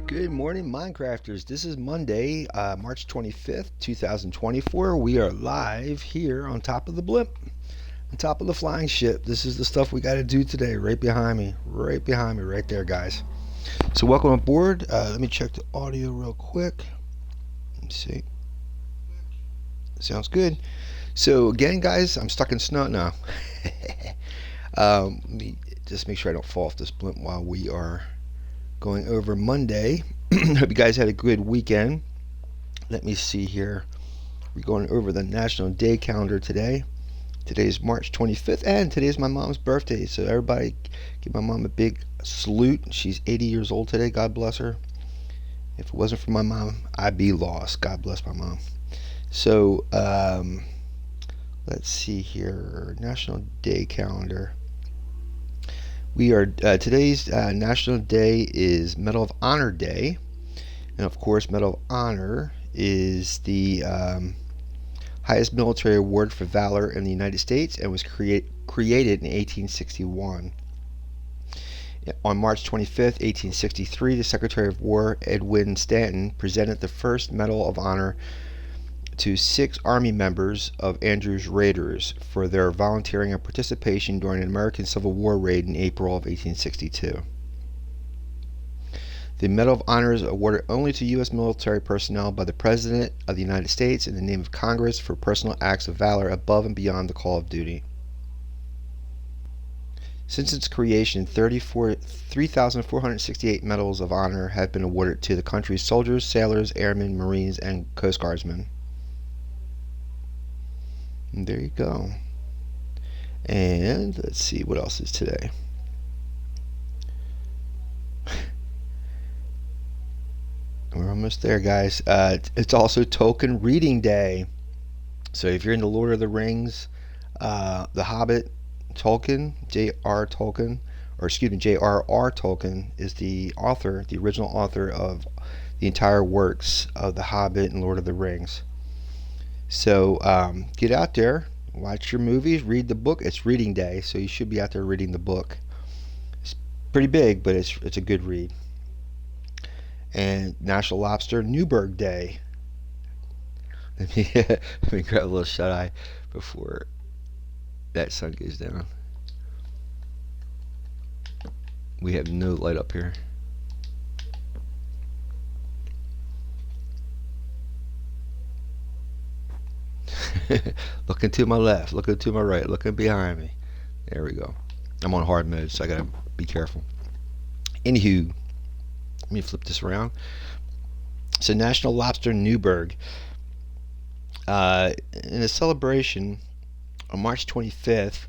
Good morning, Minecrafters. This is Monday, March 25th, 2024. We are live here on top of the blimp, on top of the flying ship. This is the stuff we got to do today, right behind me, right there, guys. So, welcome aboard. Let me check the audio real quick. Let's see. Sounds good. So, again, guys, I'm stuck in snow now. Let me just make sure I don't fall off this blimp while we are going over Monday. Hope you guys had a good weekend. Let me see here. We're going over the National Day calendar today. Today is March 25th, and today is my mom's birthday. So everybody give my mom a big salute. She's 80 years old today. God bless her. If it wasn't for my mom, I'd be lost. God bless my mom. So let's see here. National Day calendar. We are today's National Day is Medal of Honor Day, and of course, Medal of Honor is the highest military award for valor in the United States, and was created in 1861. On March 25th, 1863, the Secretary of War Edwin Stanton presented the first Medal of Honor to 6 Army members of Andrews Raiders for their volunteering and participation during an American Civil War raid in April of 1862. The Medal of Honor is awarded only to U.S. military personnel by the President of the United States in the name of Congress for personal acts of valor above and beyond the call of duty. Since its creation, 3,468 Medals of Honor have been awarded to the country's soldiers, sailors, airmen, Marines, and Coast Guardsmen. And there you go. And let's see what else is today. We're almost there, guys. It's also Tolkien Reading Day. So if you're into Lord of the Rings, The Hobbit, Tolkien, J.R.R. Tolkien is the author, the original author of the entire works of The Hobbit and Lord of the Rings. So get out there, watch your movies, read the book. It's reading day, so you should be out there reading the book. It's pretty big, but it's a good read. And National Lobster Newburgh Day. Let me grab a little shut eye before that sun goes down. We have no light up here. Looking to my left, looking to my right, looking behind me. There we go. I'm on hard mode, so I gotta be careful. Anywho, let me flip this around. So National Lobster Newburgh. In a celebration on March 25th,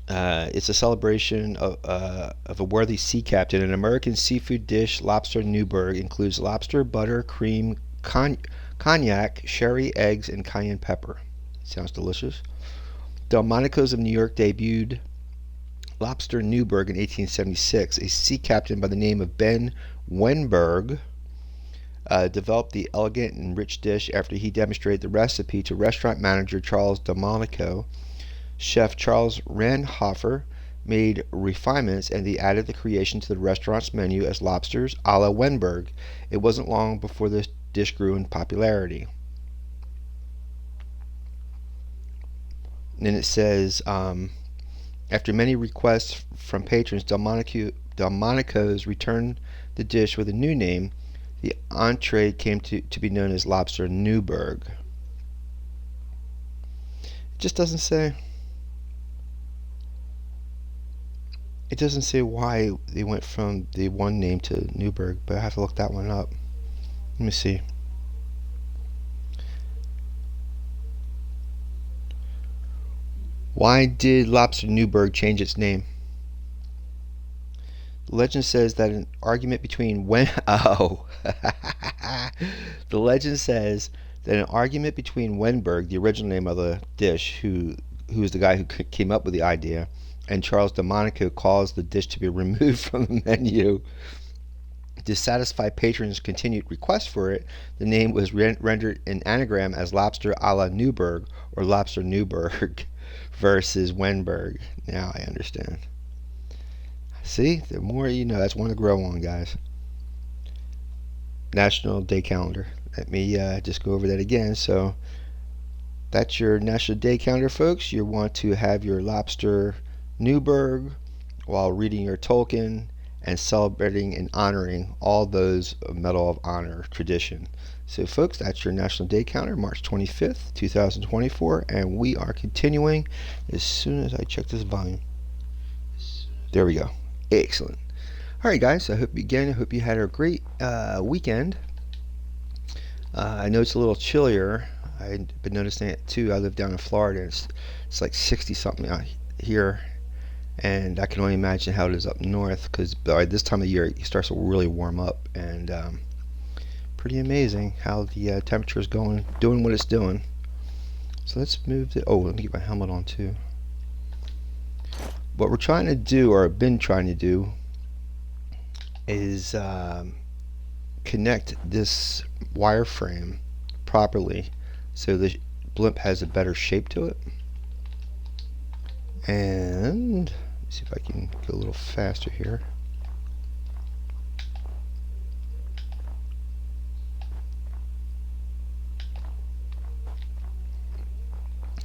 it's a celebration of a worthy sea captain. An American seafood dish, lobster Newburgh, includes lobster, butter, cream, cognac, sherry, eggs, and cayenne pepper. Sounds delicious. Delmonico's of New York debuted Lobster Newburgh in 1876. A sea captain by the name of Ben Wenberg developed the elegant and rich dish after he demonstrated the recipe to restaurant manager Charles Delmonico. Chef Charles Ranhofer made refinements, and they added the creation to the restaurant's menu as lobsters a la Wenberg. It wasn't long before this dish grew in popularity. And it says, after many requests from patrons, Delmonico's returned the dish with a new name. The entree came to be known as Lobster Newburgh. It just doesn't say. It doesn't say why they went from the one name to Newburgh, but I have to look that one up. Let me see. Why did Lobster Newburgh change its name? The legend says that an argument between The legend says that an argument between Wenberg, the original name of the dish, who is the guy who came up with the idea, and Charles Delmonico caused the dish to be removed from the menu. To satisfy patrons' continued request for it, the name was rendered in anagram as Lobster a la Newburgh, or Lobster Newburgh versus Wenberg. Now I understand. See, the more you know. That's one to grow on, guys. National Day Calendar. Let me just go over that again. So that's your National Day Calendar, folks. You want to have your lobster Newburg while reading your Tolkien and celebrating and honoring all those Medal of Honor tradition. So, folks, that's your National Day Calendar, March 25th, 2024, and we are continuing as soon as I check this volume. There we go. Excellent. All right, guys. I hope you had a great weekend. I know it's a little chillier. I've been noticing it too. I live down in Florida. And it's like 60 something out here, and I can only imagine how it is up north, because by this time of year it starts to really warm up, and pretty amazing how the temperature is doing what it's doing. So let's move to. Oh, let me get my helmet on too. What we're trying to do, or have been trying to do, is connect this wireframe properly so the blimp has a better shape to it. And let's see if I can go a little faster here.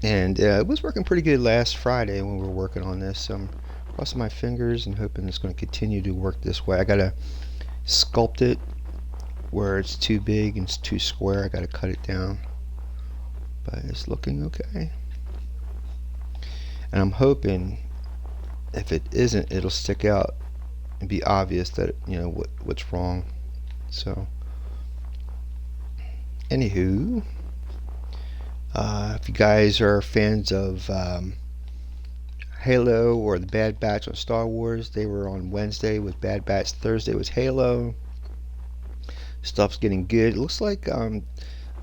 And it was working pretty good last Friday when we were working on this. I'm crossing my fingers and hoping it's going to continue to work this way. I got to sculpt it where it's too big and it's too square. I got to cut it down. But it's looking okay. And I'm hoping if it isn't, it'll stick out and be obvious that, you know, what's wrong. So, anywho, if you guys are fans of Halo or the Bad Batch on Star Wars, they were on Wednesday with Bad Batch, Thursday was Halo. Stuff's getting good. It looks like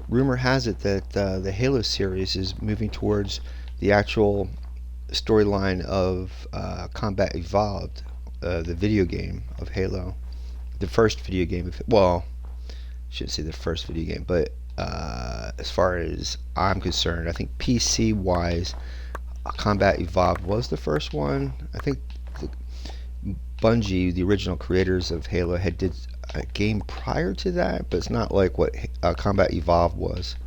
rumor has it that the Halo series is moving towards the actual storyline of Combat Evolved, the video game of Halo, the first video game. Well, I shouldn't say the first video game, but as far as I'm concerned, I think PC wise, Combat Evolved was the first one. I think Bungie, the original creators of Halo, had did a game prior to that, but it's not like what Combat Evolved was.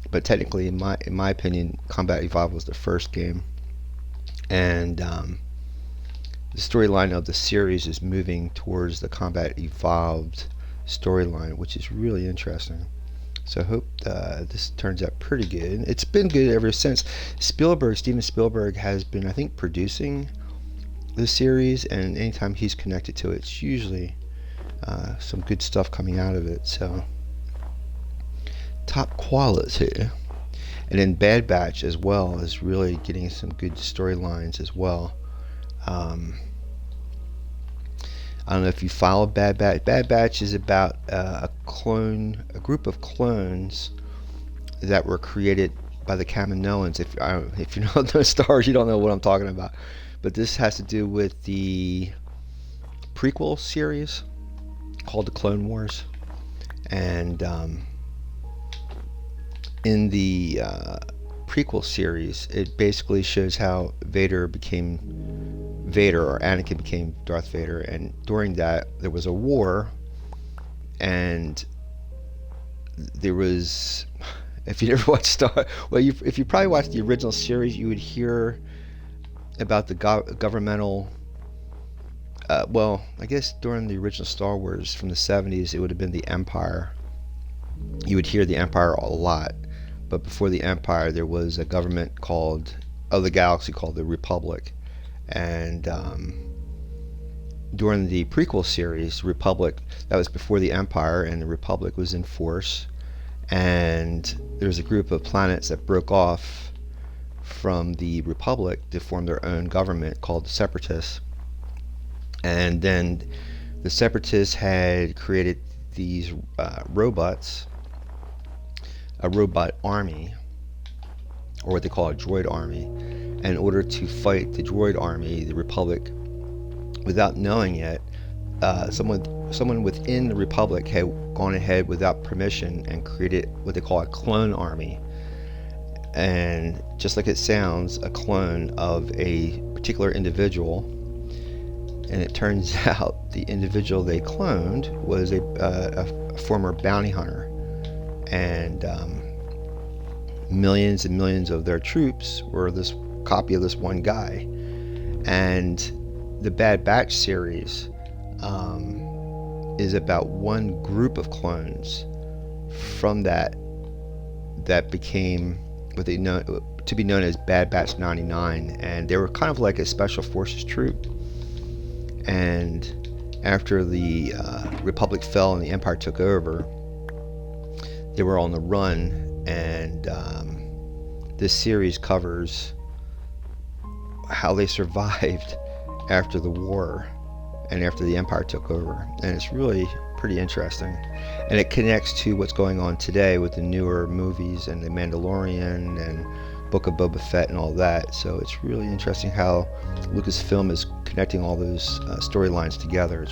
But technically, in my opinion, Combat Evolved was the first game, and the storyline of the series is moving towards the Combat Evolved storyline, which is really interesting. So I hope this turns out pretty good. It's been good ever since. Steven Spielberg has been, I think, producing the series, and anytime he's connected to it, it's usually some good stuff coming out of it. So top quality. And then Bad Batch as well is really getting some good storylines as well. I don't know if you follow Bad Batch. Bad Batch is about a group of clones that were created by the Kaminoans. If you know those stars, you don't know what I'm talking about. But this has to do with the prequel series called The Clone Wars. And in the prequel series, it basically shows how Vader became Vader, or Anakin became Darth Vader, and during that there was a war, and there was, if you never watched if you probably watched the original series, you would hear about the governmental, I guess during the original Star Wars from the 70s, it would have been the Empire. You would hear the Empire a lot, but before the Empire there was a government of the galaxy called the Republic. And during the prequel series, Republic, that was before the Empire, and the Republic was in force, and there was a group of planets that broke off from the Republic to form their own government called the Separatists. And then the Separatists had created these robots, a robot army, or what they call a droid army. In order to fight the droid army, the Republic, without knowing it, someone within the Republic had gone ahead without permission and created what they call a clone army. And just like it sounds, a clone of a particular individual. And it turns out the individual they cloned was a former bounty hunter, and millions and millions of their troops were this copy of this one guy. And the Bad Batch series is about one group of clones from that became what they know to be known as Bad Batch 99, and they were kind of like a special forces troop. And after the Republic fell and the Empire took over, they were on the run, and this series covers how they survived after the war and after the Empire took over. And it's really pretty interesting. And it connects to what's going on today with the newer movies and The Mandalorian and Book of Boba Fett and all that. So it's really interesting how Lucasfilm is connecting all those storylines together.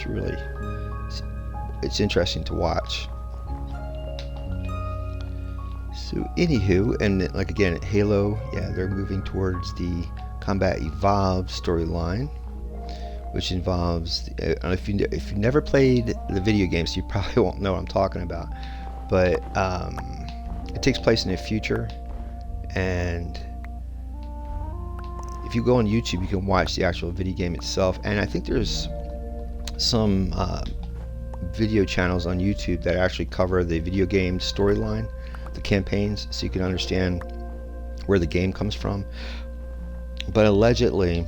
It's interesting to watch. So anywho, and like again, Halo, yeah, they're moving towards the Combat Evolved storyline, which involves, if you never played the video games, you probably won't know what I'm talking about, but it takes place in the future, and if you go on YouTube, you can watch the actual video game itself. And I think there's some video channels on YouTube that actually cover the video game storyline, the campaigns, so you can understand where the game comes from. But allegedly,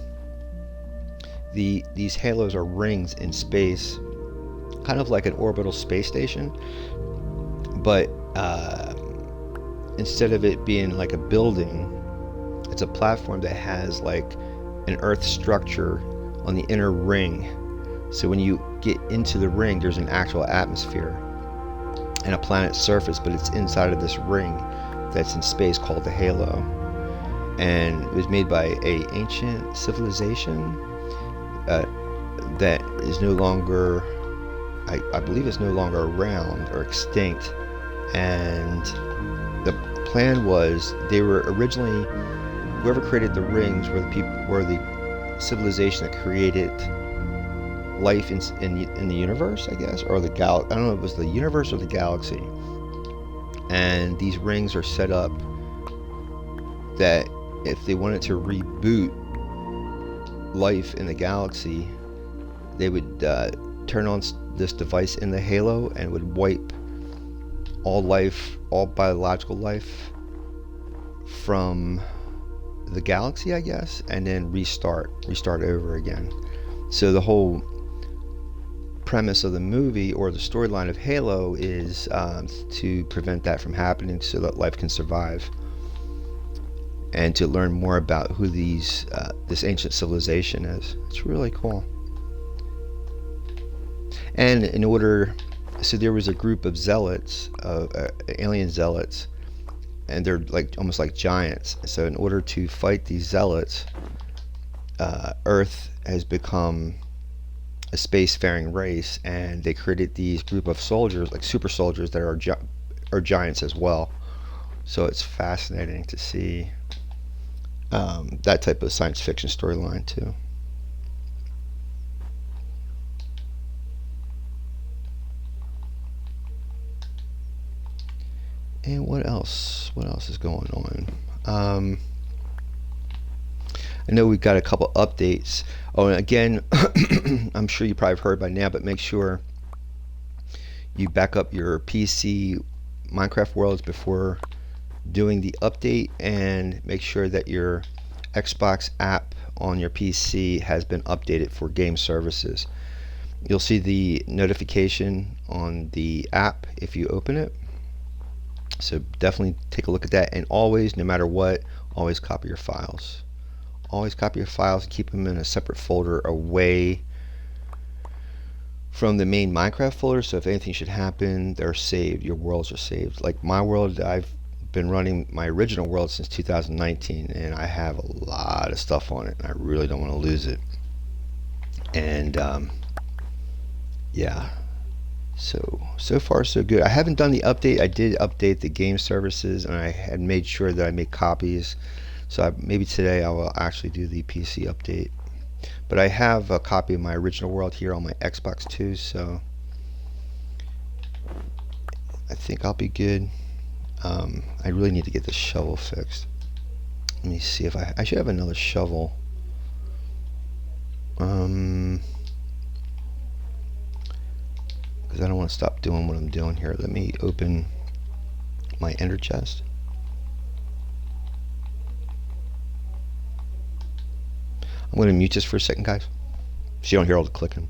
these halos are rings in space, kind of like an orbital space station, but instead of it being like a building, it's a platform that has like an Earth structure on the inner ring. So when you get into the ring, there's an actual atmosphere and a planet's surface, but it's inside of this ring that's in space called the halo. And it was made by a ancient civilization that is no longer, I believe it's no longer around or extinct. And the plan was, they were originally, whoever created the rings were the civilization that created life in the universe, I guess, or the I don't know if it was the universe or the galaxy. And these rings are set up that if they wanted to reboot life in the galaxy, they would turn on this device in the halo and would wipe all life, all biological life from the galaxy, I guess, and then restart over again. So the whole premise of the movie, or the storyline of Halo, is to prevent that from happening so that life can survive, and to learn more about who this ancient civilization is. It's really cool. And so there was a group of zealots, alien zealots, and they're like almost like giants. So in order to fight these zealots, Earth has become a spacefaring race, and they created these group of soldiers, like super soldiers, that are giants as well. So it's fascinating to see that type of science fiction storyline too. And what else? What else is going on? I know we've got a couple updates. Oh, and again, I'm sure you probably have heard by now, but make sure you back up your PC Minecraft worlds before doing the update, and make sure that your Xbox app on your PC has been updated for game services. You'll see the notification on the app if you open it. So definitely take a look at that, and always, no matter what, always copy your files. Always copy your files and keep them in a separate folder away from the main Minecraft folder, so if anything should happen, they're saved. Your worlds are saved. Like my world, I've been running my original world since 2019, and I have a lot of stuff on it, and I really don't want to lose it. And yeah, so far so good. I haven't done the update. I did update the game services, and I had made sure that I made copies. So maybe today I will actually do the PC update. But I have a copy of my original world here on my Xbox too, so I think I'll be good. I really need to get this shovel fixed. Let me see if I should have another shovel. Because I don't want to stop doing what I'm doing here. Let me open my ender chest. I'm going to mute this for a second, guys, so you don't hear all the clicking.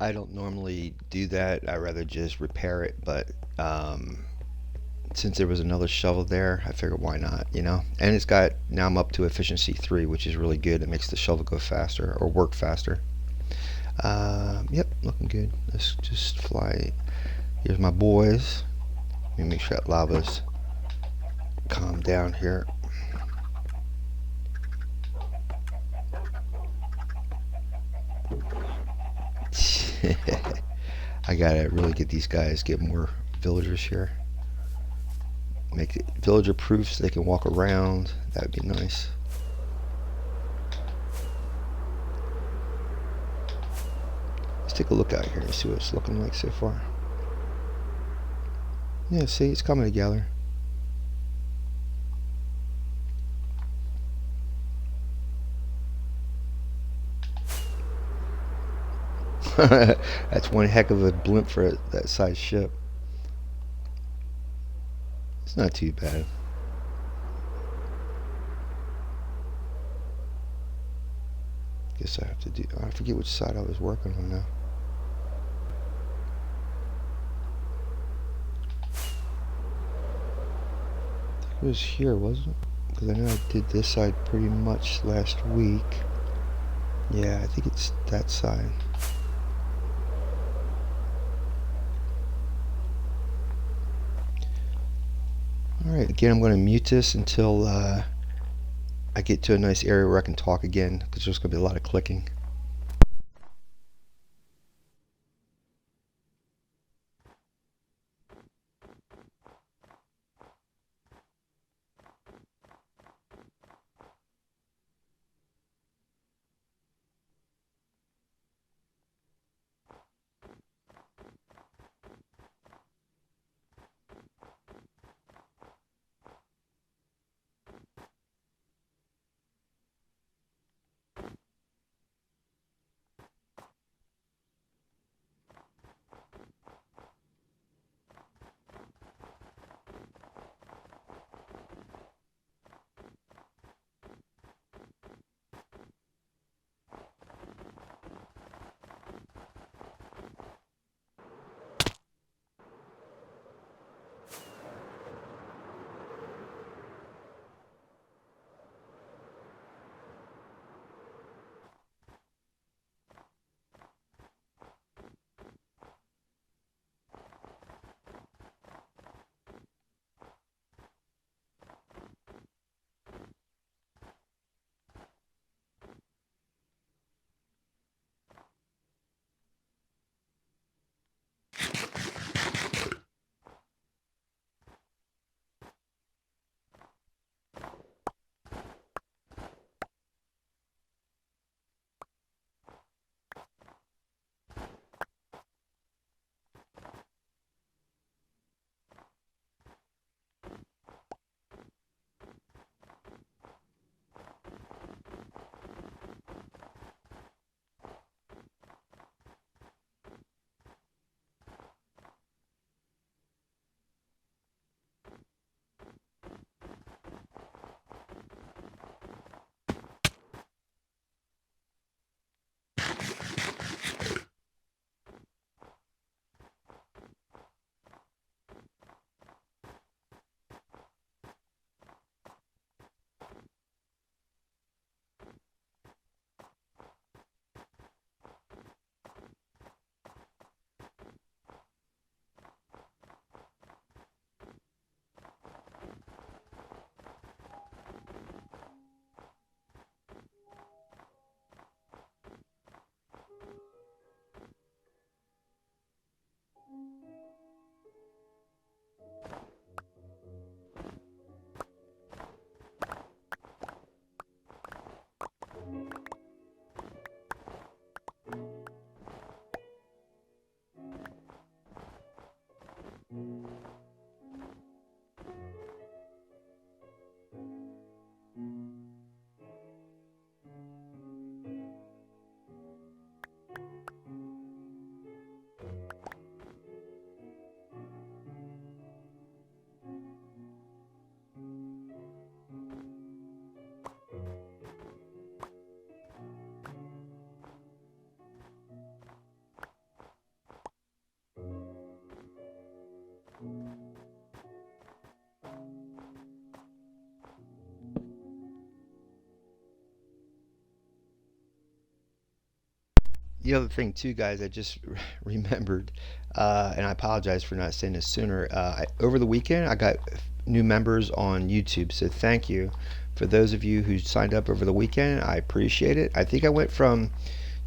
I don't normally do that. I rather just repair it, but since there was another shovel there, I figured why not, you know? And it's got, now I'm up to efficiency 3, which is really good. It makes the shovel go faster or work faster. Yep, looking good. Let's just fly. Here's my boys. Let me make sure that lava's calm down here. I gotta really get these guys, get more villagers here. Make it villager proof so they can walk around. That would be nice. Let's take a look out here and see what it's looking like so far. Yeah, see, it's coming together. That's one heck of a blimp for that size ship. It's not too bad. Guess I have to do. I forget which side I was working on now. I think it was here, wasn't it? Because I know I did this side pretty much last week. Yeah, I think it's that side. Alright, again, I'm going to mute this until I get to a nice area where I can talk again, because there's going to be a lot of clicking. The other thing too, guys, I just remembered, and I apologize for not saying this sooner. Over the weekend, I got new members on YouTube, so thank you for those of you who signed up over the weekend. I appreciate it. I think I went from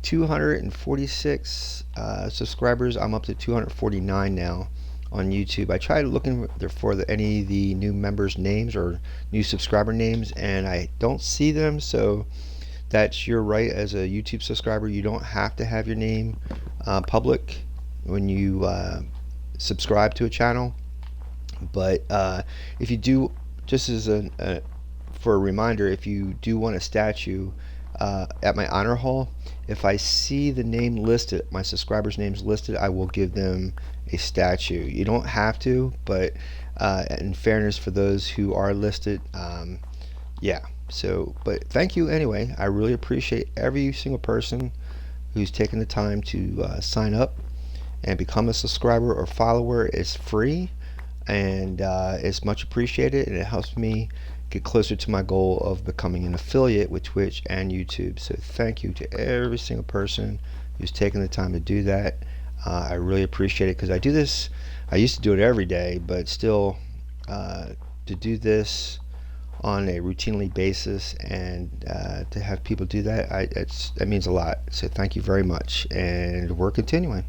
246 subscribers. I'm up to 249 now on YouTube. I tried looking for any of the new members' names or new subscriber names, and I don't see them. So that's your right as a YouTube subscriber. You don't have to have your name public when you subscribe to a channel. But if you do, just as for a reminder, if you do want a statue at my honor hall, if I see the name listed, my subscribers' names listed, I will give them a statue. You don't have to, but in fairness for those who are listed, yeah. So, but thank you anyway. I really appreciate every single person who's taken the time to sign up and become a subscriber or follower. It's free, and it's much appreciated, and it helps me get closer to my goal of becoming an affiliate with Twitch and YouTube. So thank you to every single person who's taken the time to do that. I really appreciate it, because I do this, I used to do it every day, but still to do this on a routinely basis, and to have people do that, that means a lot. So thank you very much, and we're continuing.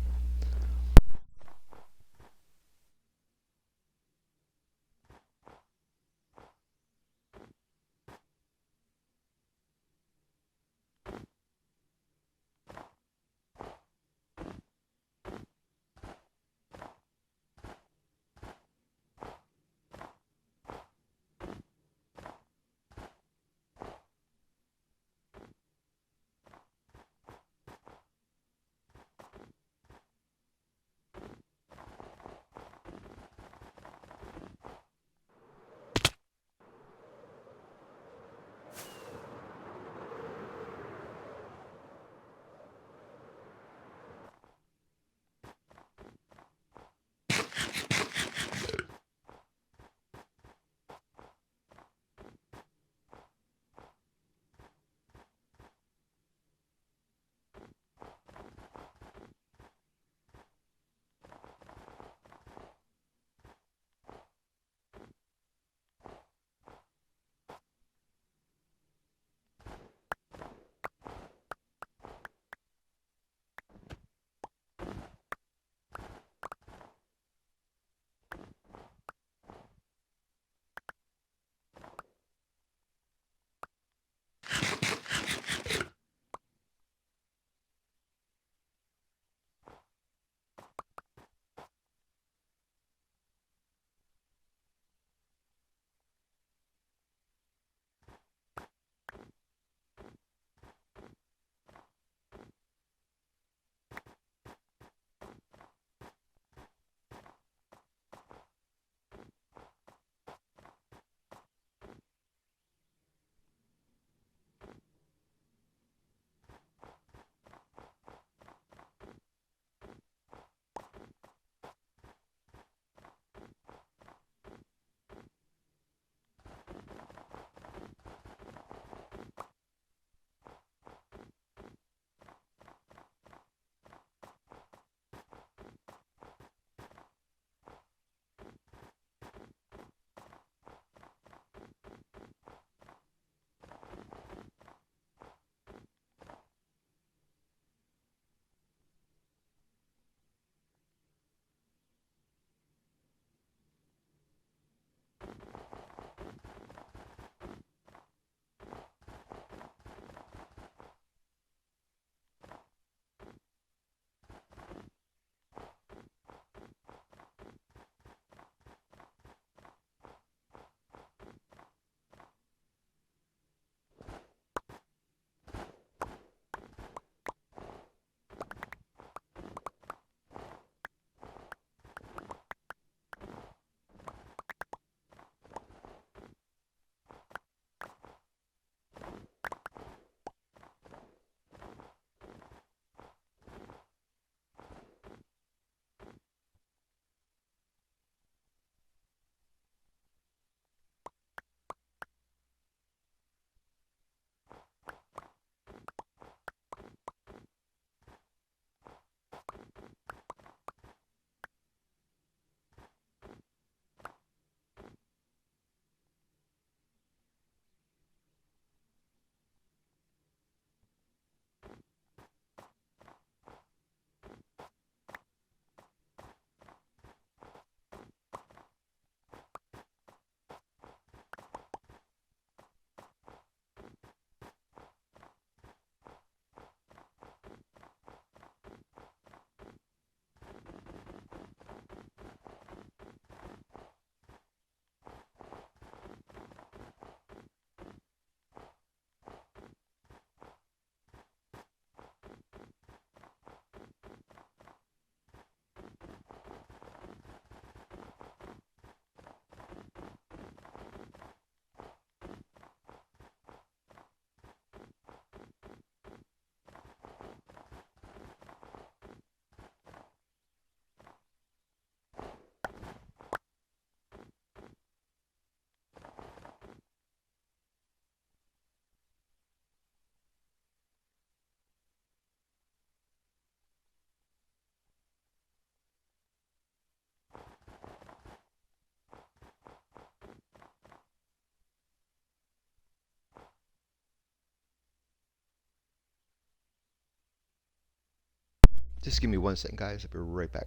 Just give me 1 second, guys. I'll be right back.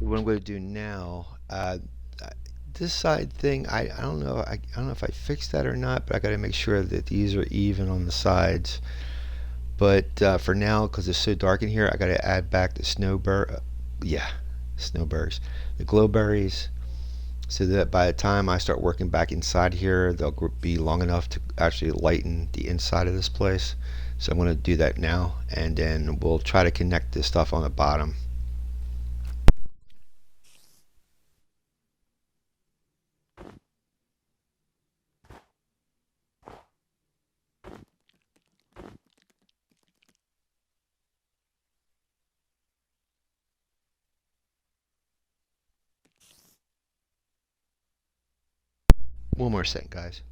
what I'm going to do now, this side thing, I don't know, I don't know if I fixed that or not, but I got to make sure that these are even on the sides. But for now, because it's so dark in here, I got to add back the yeah, snowbirds, the glowberries, so that by the time I start working back inside here, they'll be long enough to actually lighten the inside of this place. So I'm going to do that now, and then we'll try to connect this stuff on the bottom. One more second, guys.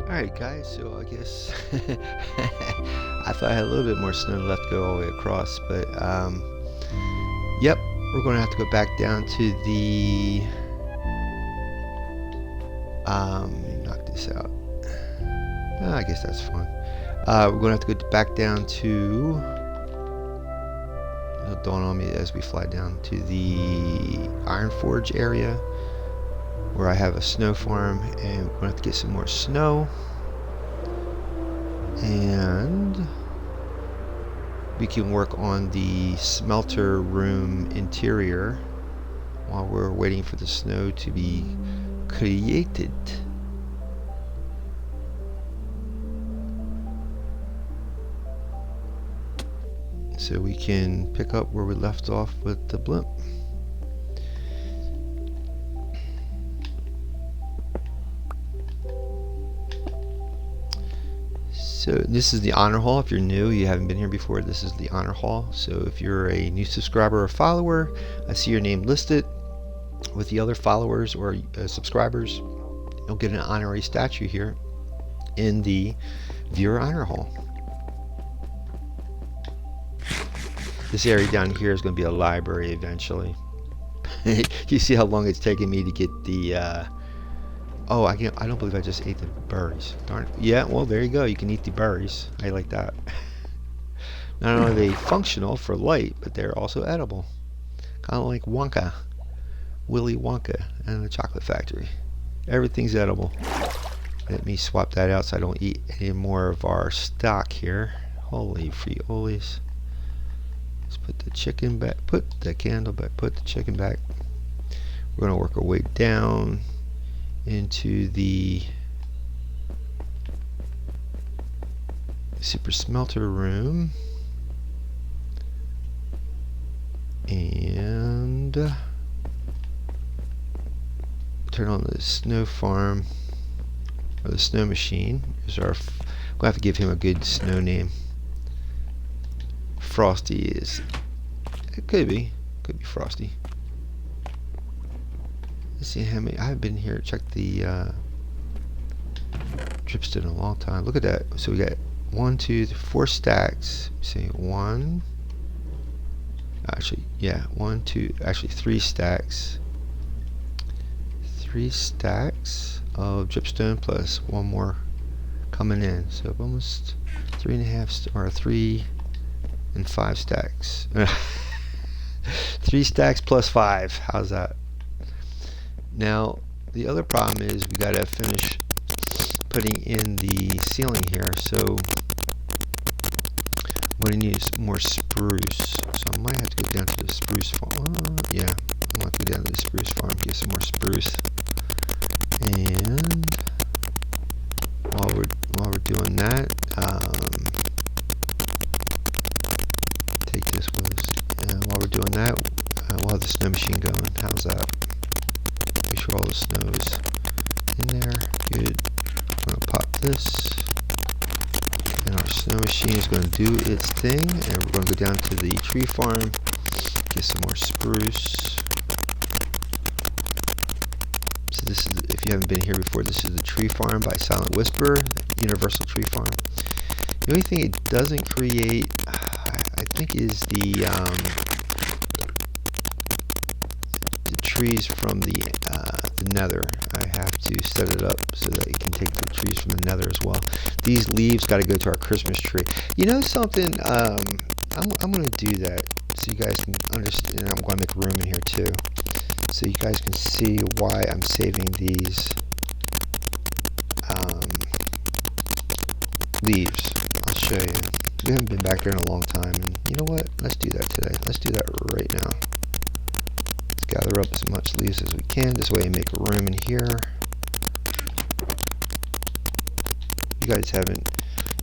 Alright guys, so I guess I thought I had a little bit more snow left to go all the way across, but yep, we're going to have to go back down to the let me knock this out. I guess that's fine. We're going to have to go back down to, it'll dawn on me as we fly down to the Iron Forge area, where I have a snow farm, and we're going to have to get some more snow, and we can work on the smelter room interior while we're waiting for the snow to be created. So we can pick up where we left off with the blimp. So this is the honor hall. If you're new, you haven't been here before, this is the honor hall. So if you're a new subscriber or follower, I see your name listed with the other followers or subscribers. You'll get an honorary statue here in the viewer honor hall. This area down here is going to be a library eventually. You see how long it's taken me to get the oh, I don't believe I just ate the berries. Darn it. Yeah, well, there you go. You can eat the berries. I like that. Not only are they functional for light, but they're also edible. Kind of like Wonka. Willy Wonka and the Chocolate Factory. Everything's edible. Let me swap that out so I don't eat any more of our stock here. Holy frijoles. Let's put the chicken back. Put the candle back. Put the chicken back. We're going to work our way down into the super smelter room, and turn on the snow farm, or the snow machine. We'll have to give him a good snow name. Frosty is, it could be Frosty. Let's see how many. I've been here, check the dripstone in a long time. Look at that. So we got 1, 2, 4 stacks. Say 1. Actually, yeah, 1, 2. Actually, 3 stacks. 3 stacks of dripstone plus 1 more coming in. So almost 3.5 or 3 and 5 stacks. 3 stacks plus 5. How's that? Now, the other problem is we got to finish putting in the ceiling here, so what I need is more spruce. So I might have to go down to the spruce farm. Yeah, I might go down to the spruce farm, get some more spruce. And while we're doing that, take this with us. And while we're doing that, we'll have the snow machine going. How's that? Make sure all the snow is in there. Good. I'm going to pop this. And our snow machine is going to do its thing. And we're going to go down to the tree farm. Get some more spruce. So this is, if If you haven't been here before, this is the tree farm by Silent Whisper, Universal Tree Farm. The only thing it doesn't create, I think, is the trees from the nether. I have to set it up so that it can take the trees from the nether as well. These leaves got to go to our Christmas tree. You know something? I'm going to do that so you guys can understand. I'm going to make room in here too, so you guys can see why I'm saving these leaves. I'll show you. We haven't been back there in a long time, and you know what? Let's do that today. Let's do that right now. Let's gather up as much leaves as we can. This way, make room in here. You guys haven't.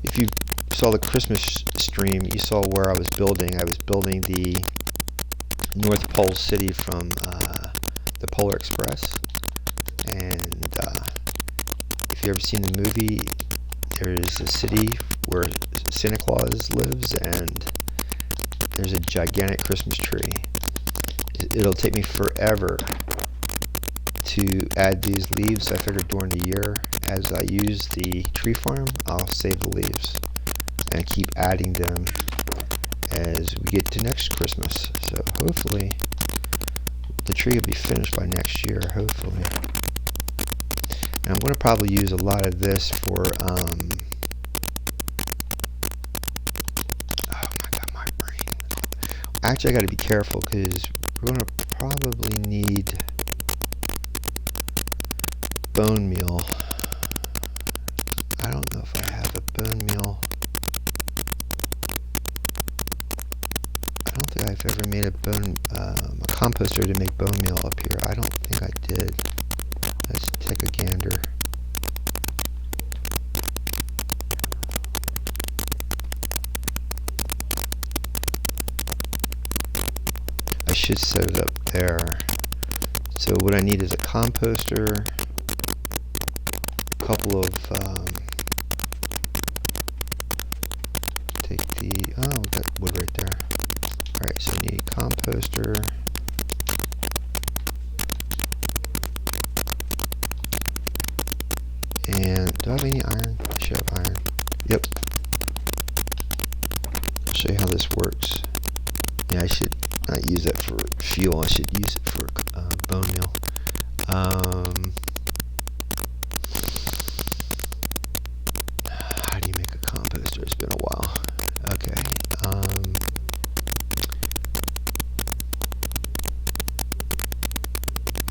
If you saw the Christmas stream, you saw where I was building. I was building the North Pole city from the Polar Express. And if you've ever seen the movie, there is a city where Santa Claus lives, and there's a gigantic Christmas tree. It'll take me forever to add these leaves. I figured during the year, as I use the tree farm, I'll save the leaves and keep adding them as we get to next Christmas. So hopefully the tree will be finished by next year, hopefully. And I'm going to probably use a lot of this for oh my god, my brain. Actually, I got to be careful because we're going to probably need bone meal. I don't know if I have a bone meal. I don't think I've ever made a composter to make bone meal up here. I don't think I did. Let's take a gander. I should set it up there. So what I need is a composter, a couple of take the we got wood right there. Alright, so I need a composter. And do I have any iron? I should have iron. Yep. I'll show you how this works. Yeah, I should not use that for fuel. I should use it for bone meal. How do you make a composter? It's been a while. Okay.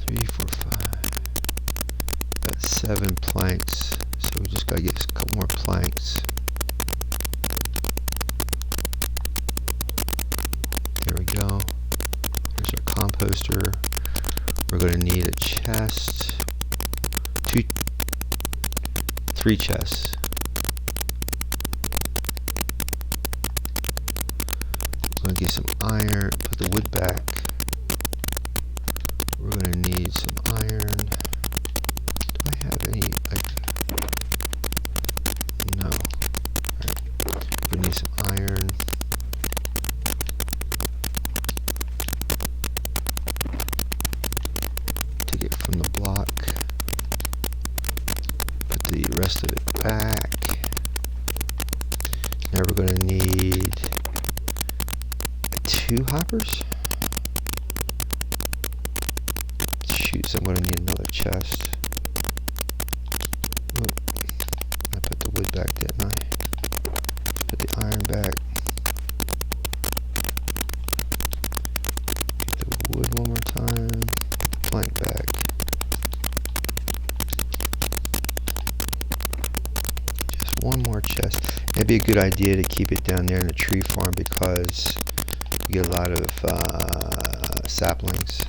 3, 4, 5. Got 7 planks. So we just gotta get a couple more planks. There we go. Here's our composter. We're going to need a chest. 3 chests. We're going to get some iron. Put the wood back. We're going to need some iron. Do I have any? No. Alright. We need some iron. Take it from the block. Put the rest of it back. Now we're going to need 2 hoppers. Shoot, so I'm going to need another chest. Whoop. I put the wood back, didn't I? Put the iron back. Get the wood one more time. Plank back. Just one more chest. It'd be a good idea to keep it down there in the tree farm because we get a lot of saplings.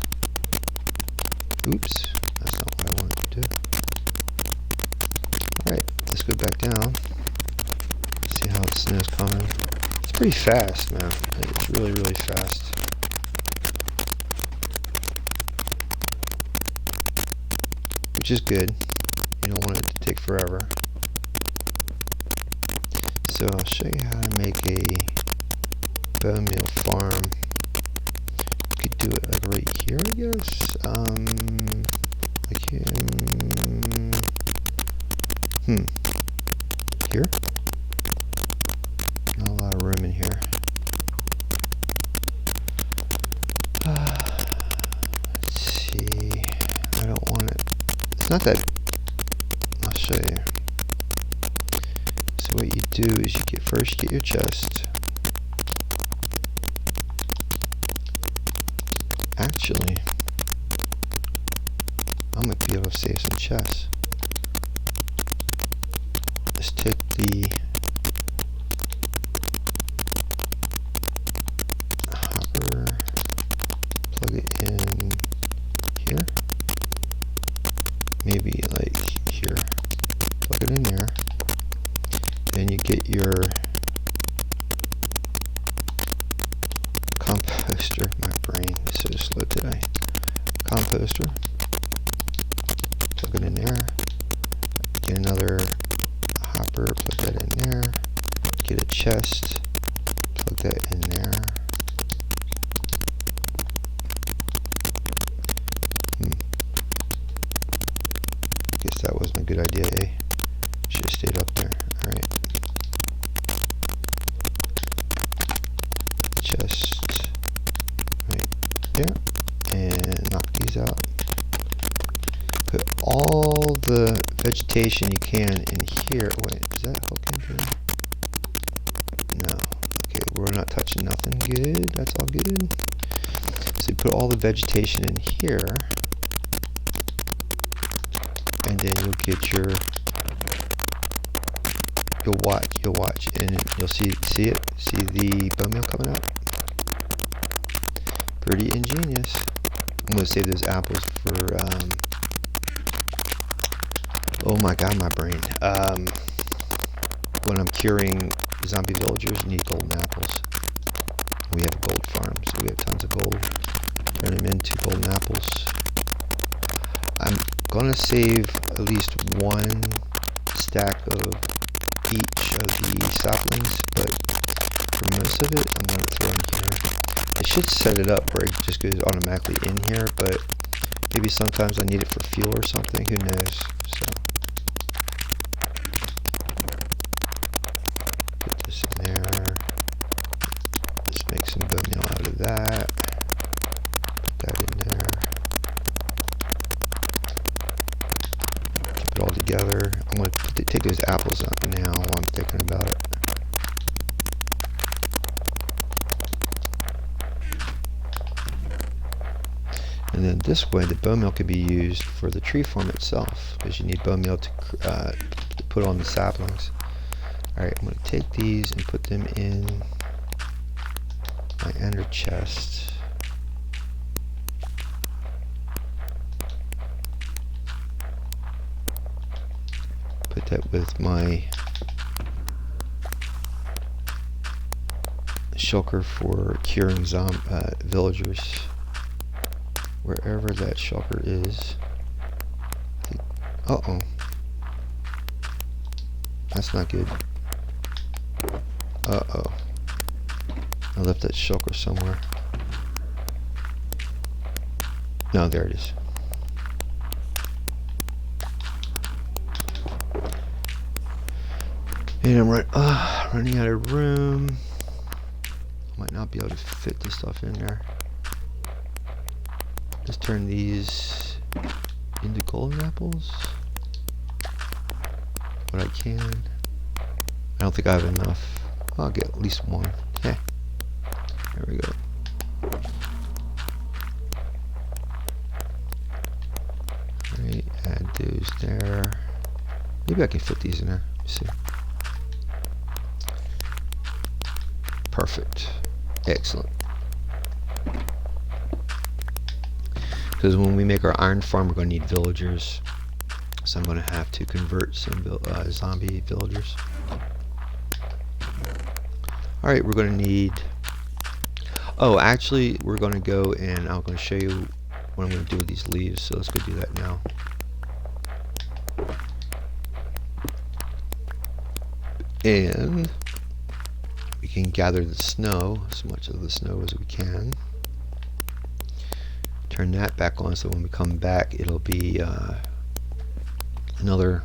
Oops, that's not what I wanted to do. Alright, let's go back down. See how the snow's coming. It's pretty fast, man. It's really, really fast. Which is good. You don't want it to take forever. So I'll show you how to make a bone meal farm. You could do it like right here, I guess. Like here. Here? Not a lot of room in here. Let's see. I don't want it. It's not that. I'll show you. So what you do is you first get your chest. Actually, I might be able to save some chests. Let's take the hopper, plug it in here, maybe like here, plug it in there, then you get your composter. My brain is so slow today. Composter, plug it in there, get another hopper, plug that in there, get a chest, plug that in there. Guess that wasn't a good idea, eh? Should have stayed up there. Alright. Chest right there. And knock these out. Put all the vegetation you can in here. Wait, is that hook in here? No. Okay, we're not touching nothing. Good. That's all good. So you put all the vegetation in here. And then you'll get your, you'll watch, and you'll see the bone meal coming out. Pretty ingenious. I'm gonna save those apples for, oh my god, my brain. When I'm curing zombie villagers, you need golden apples. We have a gold farm, so we have tons of gold. Turn them into golden apples. I'm gonna save at least one stack of each of the saplings, but for most of it, I'm gonna throw in here. I should set it up where it just goes automatically in here, but maybe sometimes I need it for fuel or something. Who knows? So put this in there. Let's make some bone meal out of that. Put that in there. All together. I'm going to take those apples out now while I'm thinking about it. And then this way the bone meal can be used for the tree farm itself, because you need bone meal to put on the saplings. Alright, I'm going to take these and put them in my ender chest. Put that with my shulker for curing villagers, wherever that shulker is. Uh-oh. That's not good. Uh-oh. I left that shulker somewhere. No, there it is. And I'm running out of room. Might not be able to fit this stuff in there. Let's turn these into golden apples. But I can. I don't think I have enough. I'll get at least one. Yeah. There we go. Alright, add those there. Maybe I can fit these in there. Let's see. Perfect. Excellent. Because when we make our iron farm, we're going to need villagers. So I'm going to have to convert some zombie villagers. Alright, we're going to need... Oh, actually, we're going to go and I'm going to show you what I'm going to do with these leaves. So let's go do that now. And we can gather the snow, as much of the snow as we can. Turn that back on so when we come back it'll be another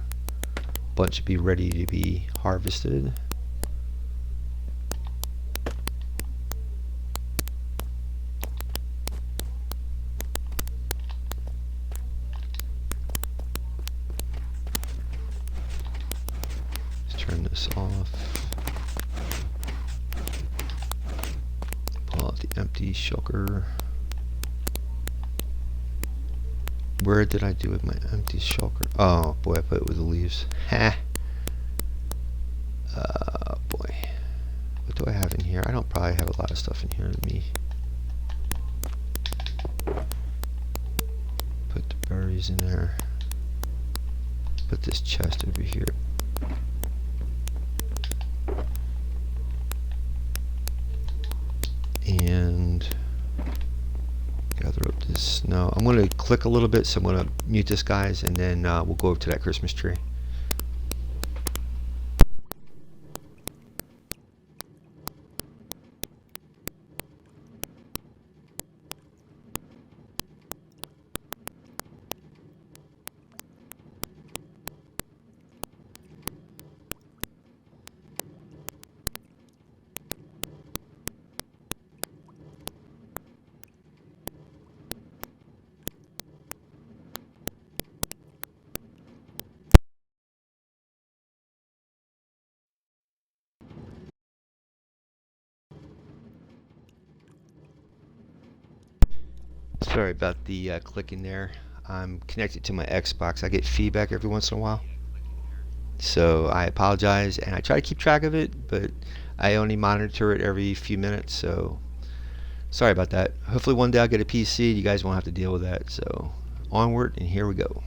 bunch would be ready to be harvested. Let's turn this off. Pull out the empty shulker. Where did I do with my empty shulker? Oh boy, I put it with the leaves. Ha! Boy. What do I have in here? I don't probably have a lot of stuff in here with me. Put the berries in there. Put this chest over here. And gather up this snow. I'm going to click a little bit, so I'm going to mute this, guys, and then we'll go over to that Christmas tree. Sorry about the clicking there. I'm connected to my Xbox. I get feedback every once in a while. So I apologize, and I try to keep track of it, but I only monitor it every few minutes, so sorry about that. Hopefully one day I'll get a PC. You guys won't have to deal with that. So onward, and here we go.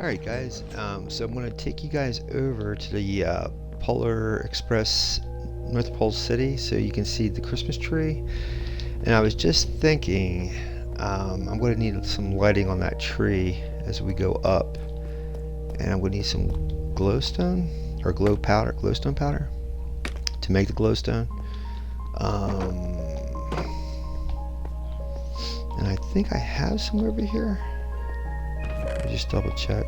Alright guys, so I'm going to take you guys over to the Polar Express North Pole City so you can see the Christmas tree. And I was just thinking, I'm going to need some lighting on that tree as we go up. And I'm going to need some glowstone, or glowstone powder, to make the glowstone. And I think I have some over here. Let me just double check.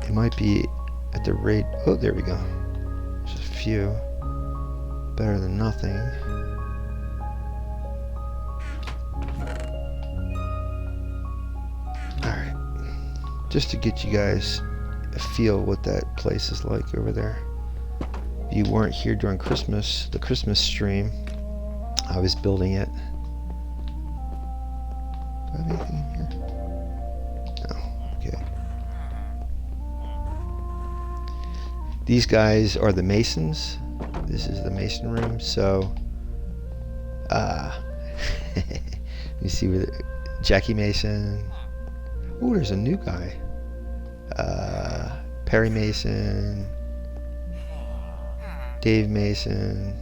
It might be at the rate. Oh, there we go. Just a few. Better than nothing. Alright. Just to get you guys a feel what that place is like over there. If you weren't here during Christmas, the Christmas stream, I was building it. Do I have anything in here? No. Okay. These guys are the masons. This is the mason room. So, let me see where Jackie Mason. Oh, there's a new guy. Perry Mason. Dave Mason.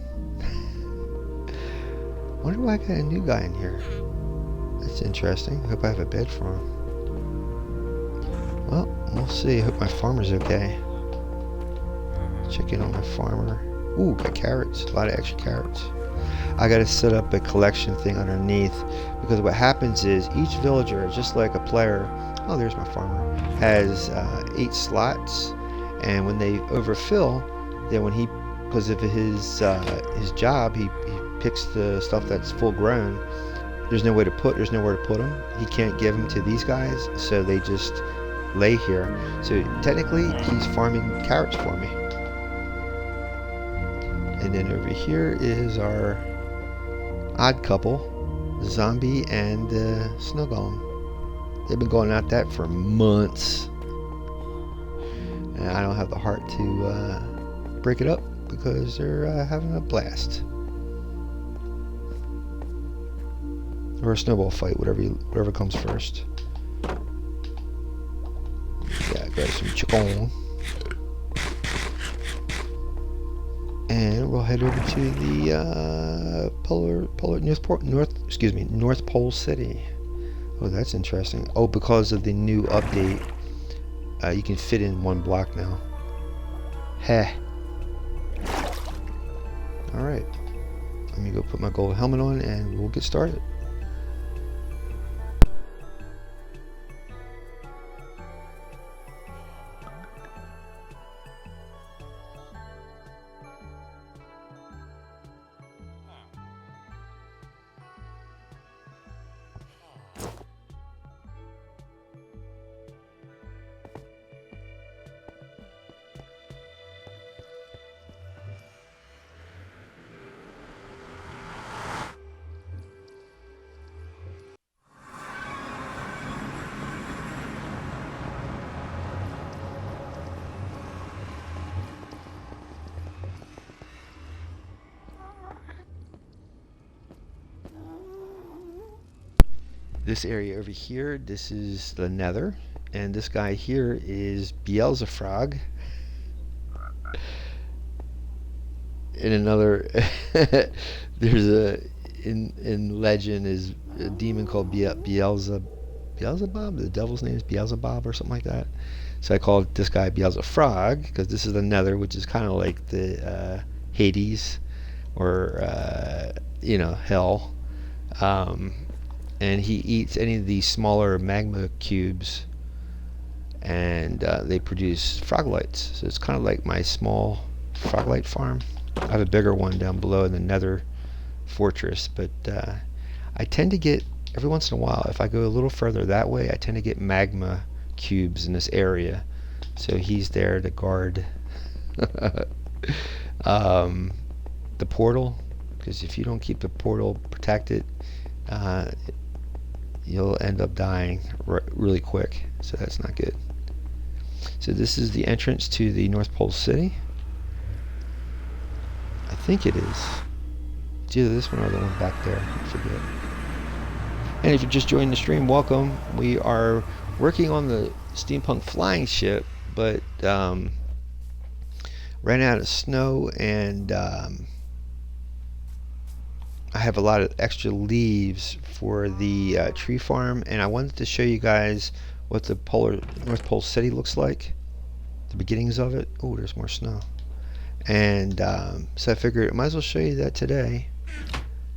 Wonder why I got a new guy in here. That's interesting. Hope I have a bed for him. Well, we'll see. Hope my farmer's okay. Check in on my farmer. Ooh, got carrots. A lot of extra carrots. I gotta set up a collection thing underneath, because what happens is each villager, just like a player, oh, there's my farmer, has 8 slots, and when they overfill, then when he, because of his job, he picks the stuff that's full grown. There's nowhere to put them. He can't give them to these guys, so they just lay here. So technically, he's farming carrots for me. And then over here is our odd couple, Zombie and Snow Golem. They've been going at that for months, and I don't have the heart to break it up because they're having a blast. Or a snowball fight, whatever comes first. Yeah, grab some chicken. And we'll head over to the North Pole City. Oh, that's interesting. Oh, because of the new update, you can fit in 1 block now. Heh. All right. Let me go put my gold helmet on, and we'll get started. This area over here, this is the Nether, and this guy here is Beelzefrog. In another, there's in legend is a demon called Beelzebub. The devil's name is Beelzebub or something like that. So I called this guy Beelzefrog because this is the Nether, which is kind of like the Hades or hell. And he eats any of these smaller magma cubes, and they produce froglights. So it's kind of like my small froglight farm. I have a bigger one down below in the Nether fortress, but I tend to get, every once in a while, if I go a little further that way, I tend to get magma cubes in this area. So he's there to guard the portal, because if you don't keep the portal protected, you'll end up dying really quick, so that's not good. So this is the entrance to the North Pole City. I think it is. It's either this one or the one back there. I forget. And if you're just joining the stream, welcome. We are working on the Steampunk flying ship, but ran out of snow, and I have a lot of extra leaves for the tree farm, and I wanted to show you guys what the North Pole City looks like, the beginnings of it. Oh, there's more snow. And so I figured I might as well show you that today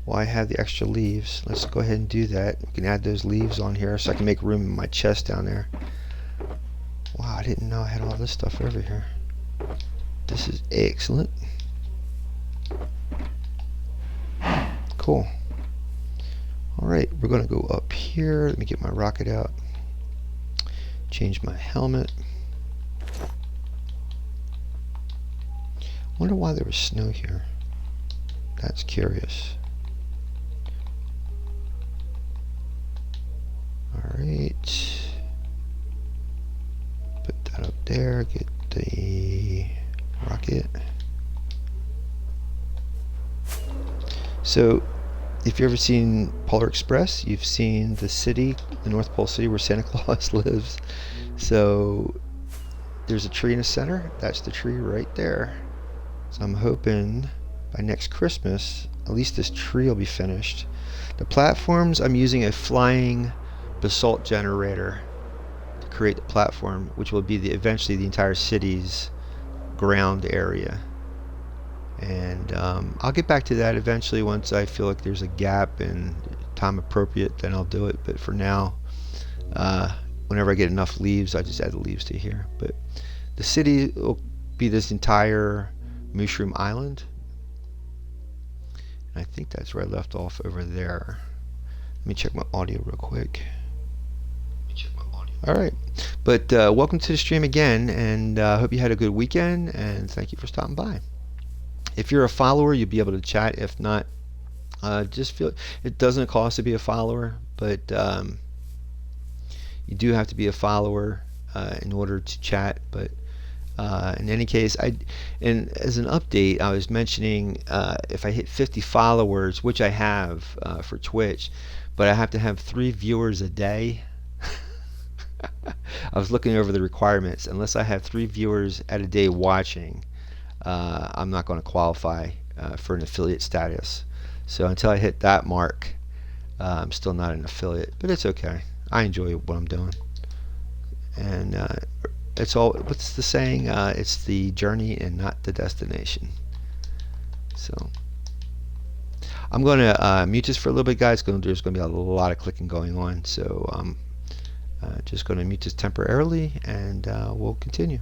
while I have the extra leaves. Let's go ahead and do that. We can add those leaves on here so I can make room in my chest down there. Wow, I didn't know I had all this stuff over here. This is excellent. Cool. Alright, we're going to go up here. Let me get my rocket out. Change my helmet. Wonder why there was snow here. That's curious. there. Get the rocket. So, if you've ever seen Polar Express, you've seen the city, the North Pole city where Santa Claus lives. So, there's a tree in the center. That's the tree right there. So, I'm hoping by next Christmas, at least this tree will be finished. The platforms, I'm using a flying basalt generator to create the platform, which will be eventually the entire city's ground area. And I'll get back to that eventually once I feel like there's a gap and time appropriate, then I'll do it. But for now, uh, whenever I get enough leaves, I just add the leaves to here. But the city will be this entire mushroom island. And I think that's where I left off over there. Let me check my audio real quick. All right. But welcome to the stream again, and I hope you had a good weekend, and thank you for stopping by. If you're a follower, you'll be able to chat. If not, just feel it doesn't cost to be a follower, but you do have to be a follower in order to chat. But in any case, and as an update, I was mentioning if I hit 50 followers, which I have for Twitch, but I have to have 3 viewers a day. I was looking over the requirements. Unless I have 3 viewers at a day watching, I'm not going to qualify for an affiliate status. So until I hit that mark, I'm still not an affiliate, but it's okay. I enjoy what I'm doing, and it's all. What's the saying? It's the journey and not the destination. So I'm going to mute this for a little bit, guys. There's going to be a lot of clicking going on, so I'm just going to mute this temporarily, and we'll continue.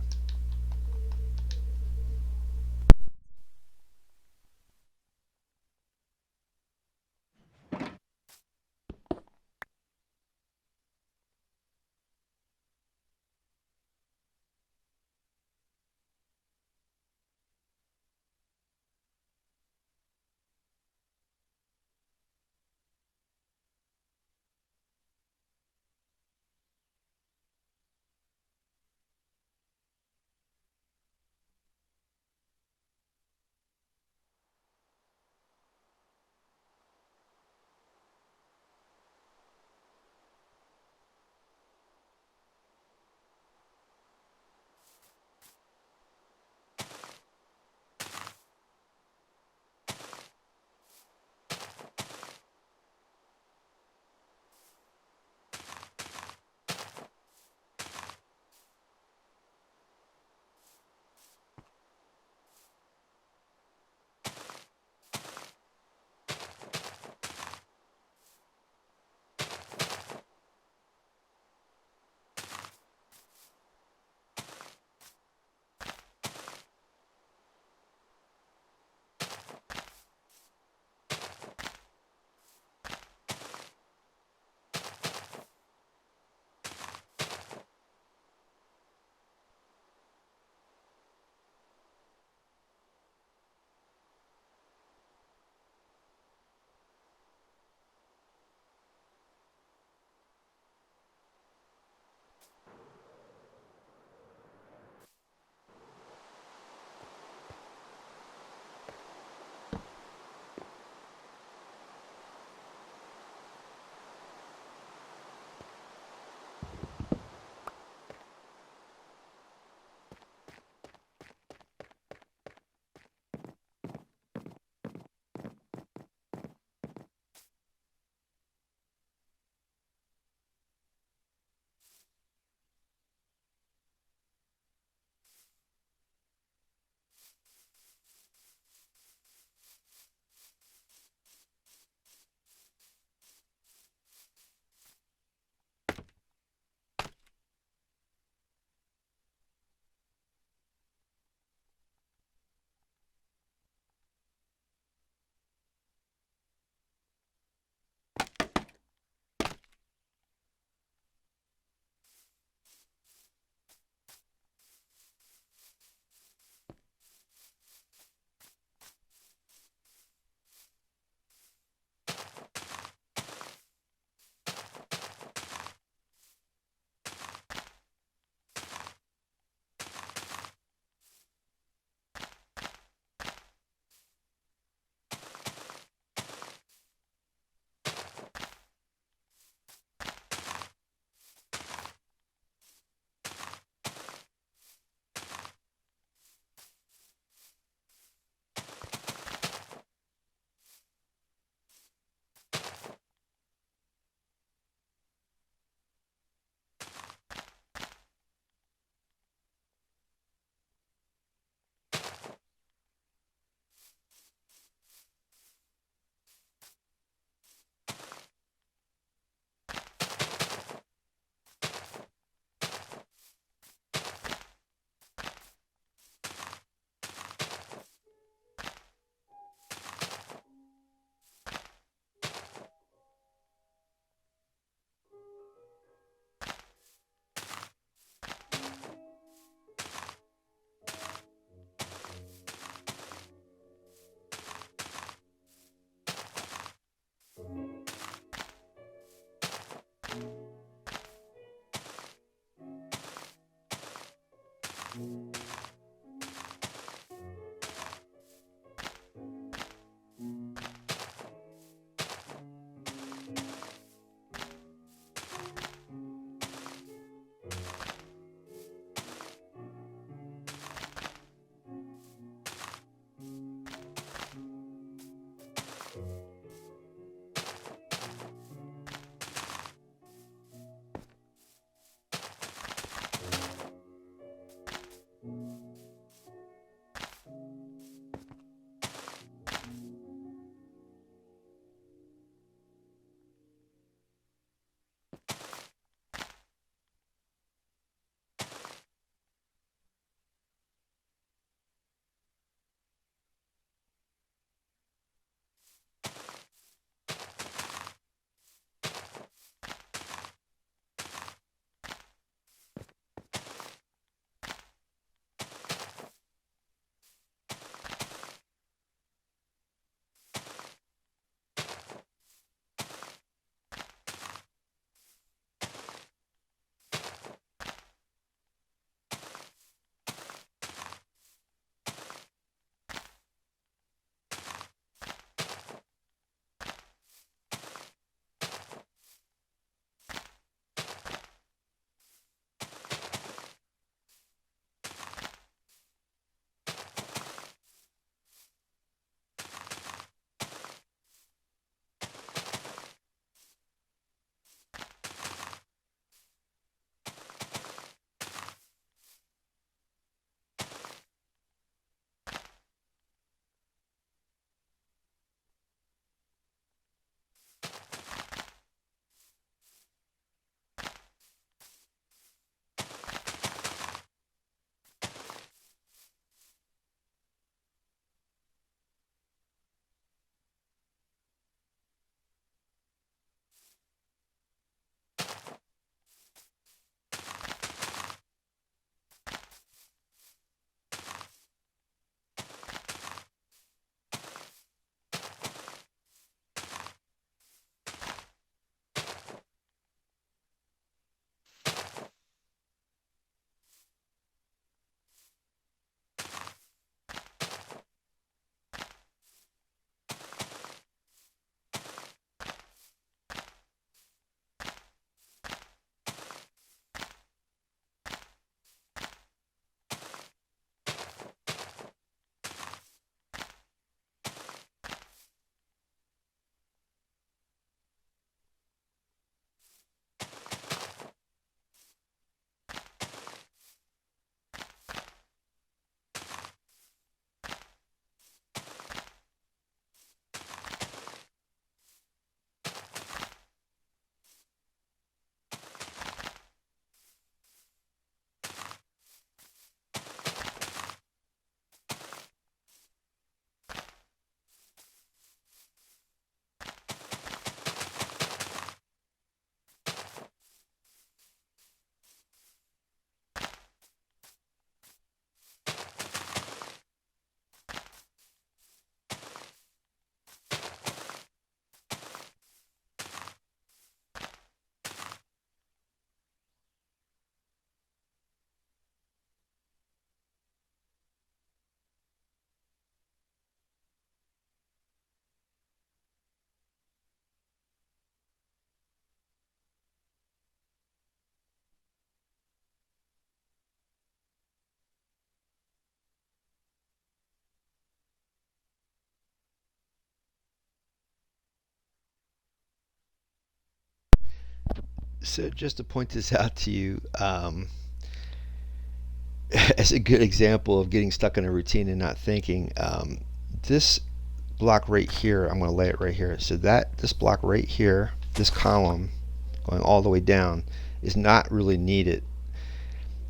So just to point this out to you, as a good example of getting stuck in a routine and not thinking, this block right here, I'm going to lay it right here. So that this block right here, this column going all the way down, is not really needed.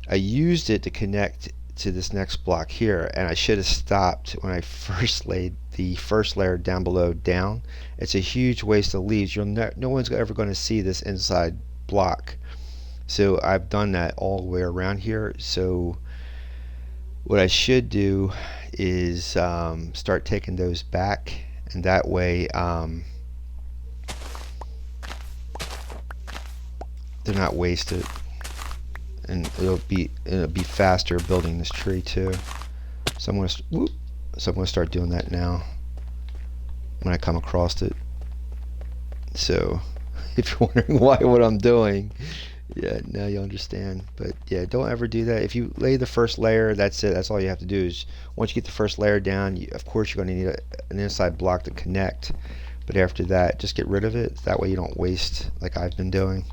I used it to connect to this next block here, and I should have stopped when I first laid the first layer down below down. It's a huge waste of leaves. No one's ever going to see this inside block. So I've done that all the way around here. So what I should do is start taking those back, and that way they're not wasted, and it'll be faster building this tree too. So I'm gonna start doing that now when I come across it. So if you're wondering what I'm doing, yeah, now you understand. But yeah, don't ever do that. If you lay the first layer, that's it. That's all you have to do. Is once you get the first layer down, of course you're going to need an inside block to connect. But after that, just get rid of it. That way you don't waste like I've been doing.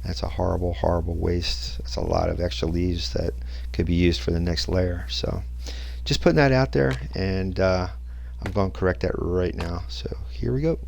That's a horrible, horrible waste. That's a lot of extra leaves that could be used for the next layer. So just putting that out there, and I'm going to correct that right now. So here we go.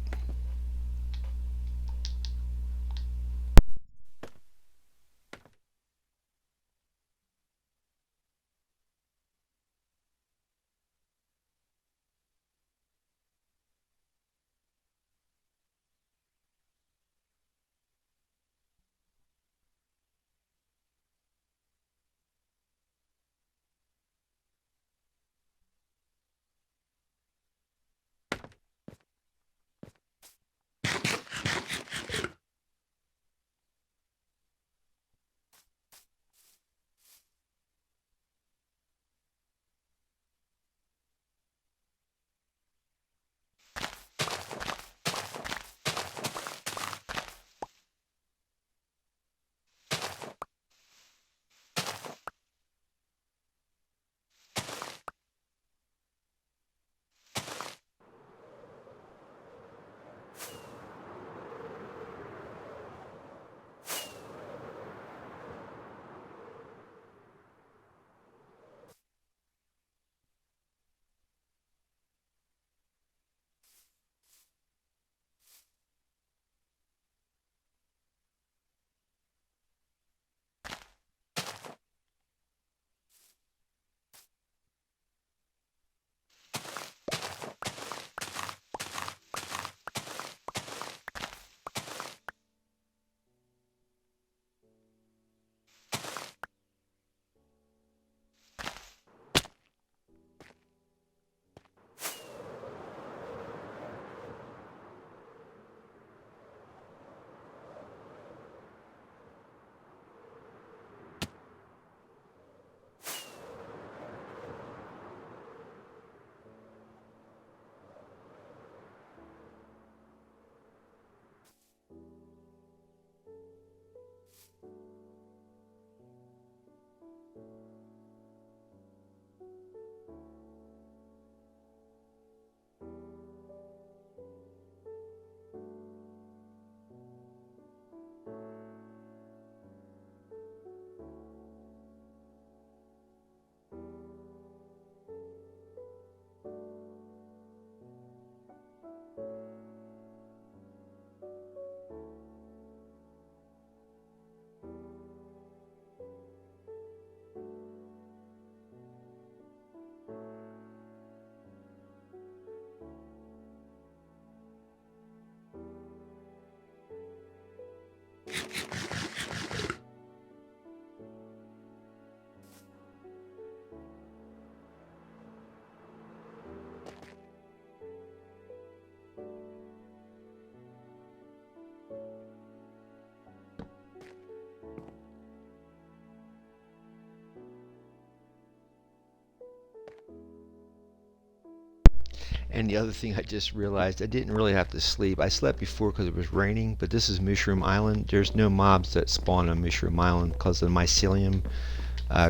And the other thing I just realized, I didn't really have to sleep. I slept before because it was raining, but this is Mushroom Island. There's no mobs that spawn on Mushroom Island because of the mycelium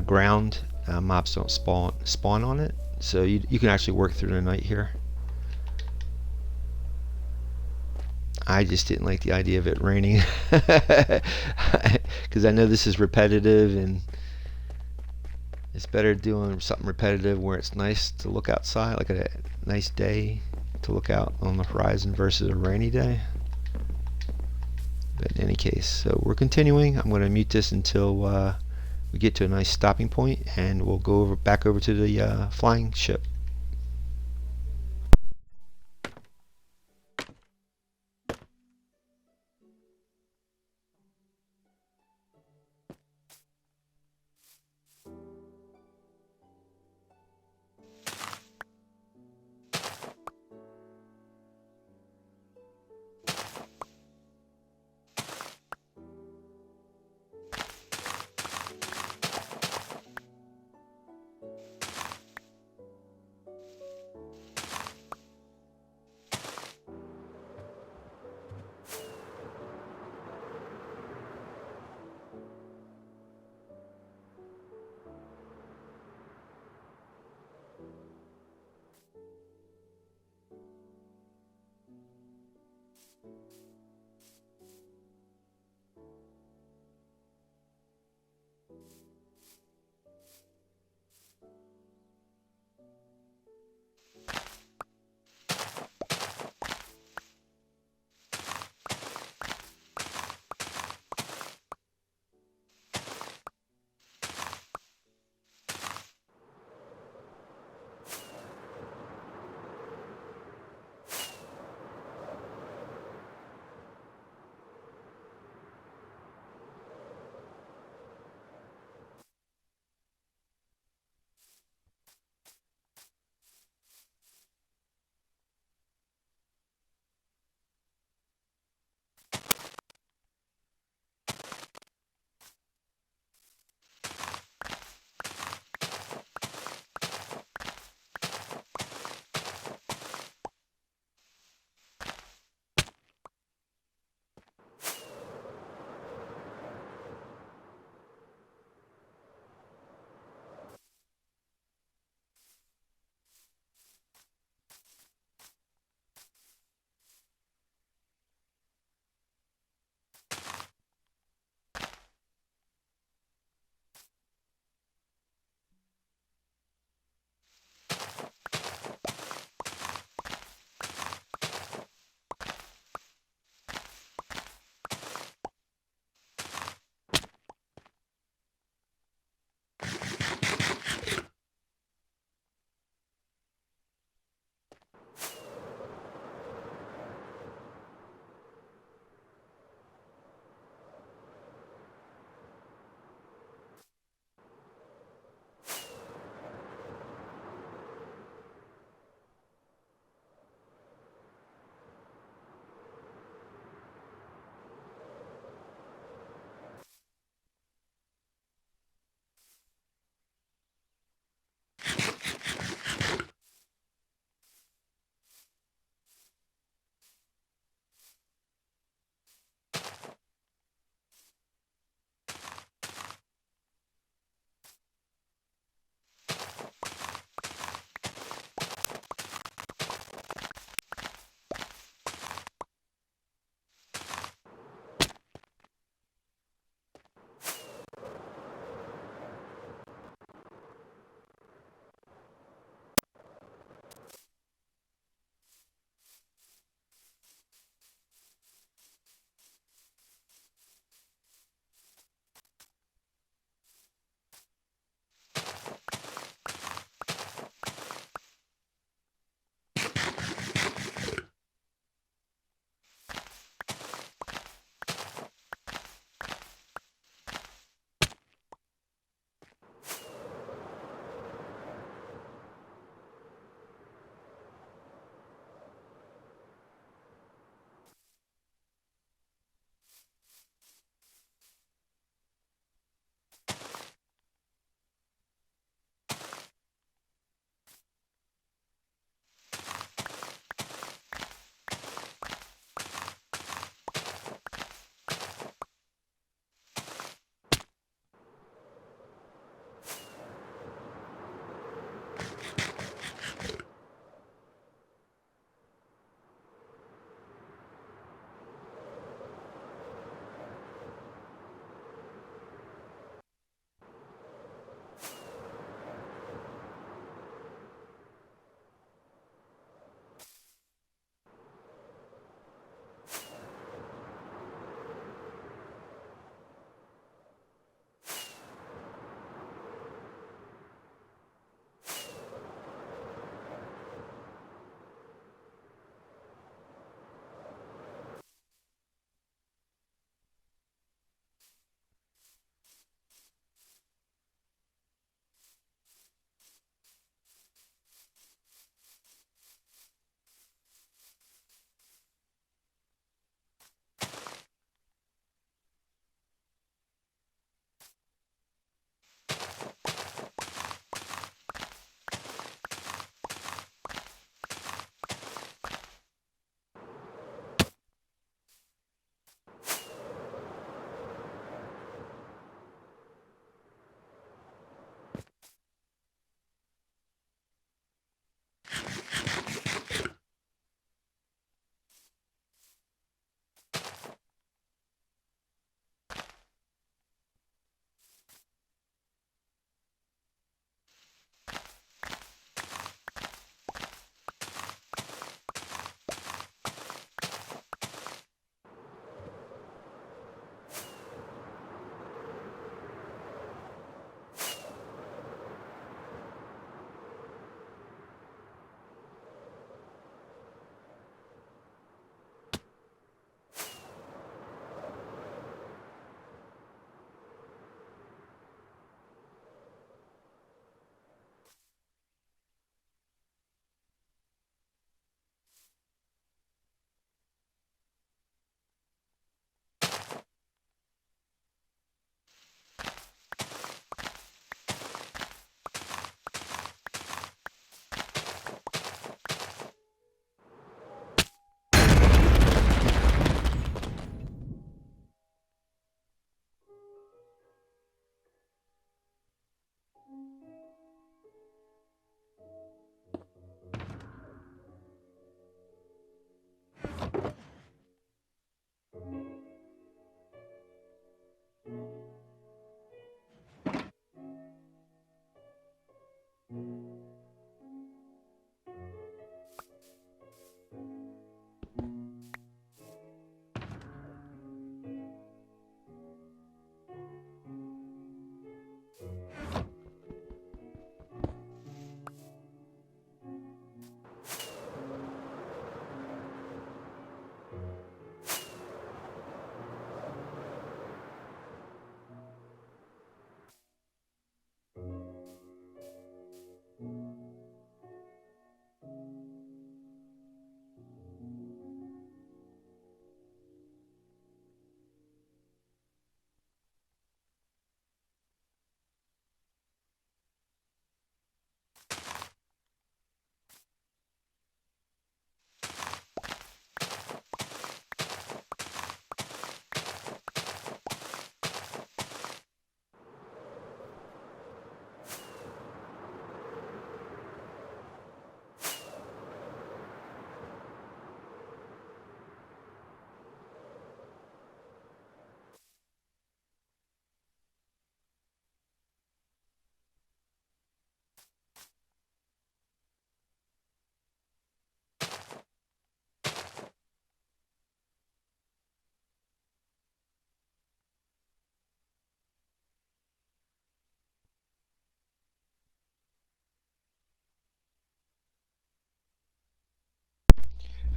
ground. Mobs don't spawn on it, so you can actually work through the night here. I just didn't like the idea of it raining because I know this is repetitive, and it's better doing something repetitive where it's nice to look outside, like a nice day to look out on the horizon versus a rainy day. But in any case, so we're continuing. I'm going to mute this until we get to a nice stopping point, and we'll go back over to the flying ship.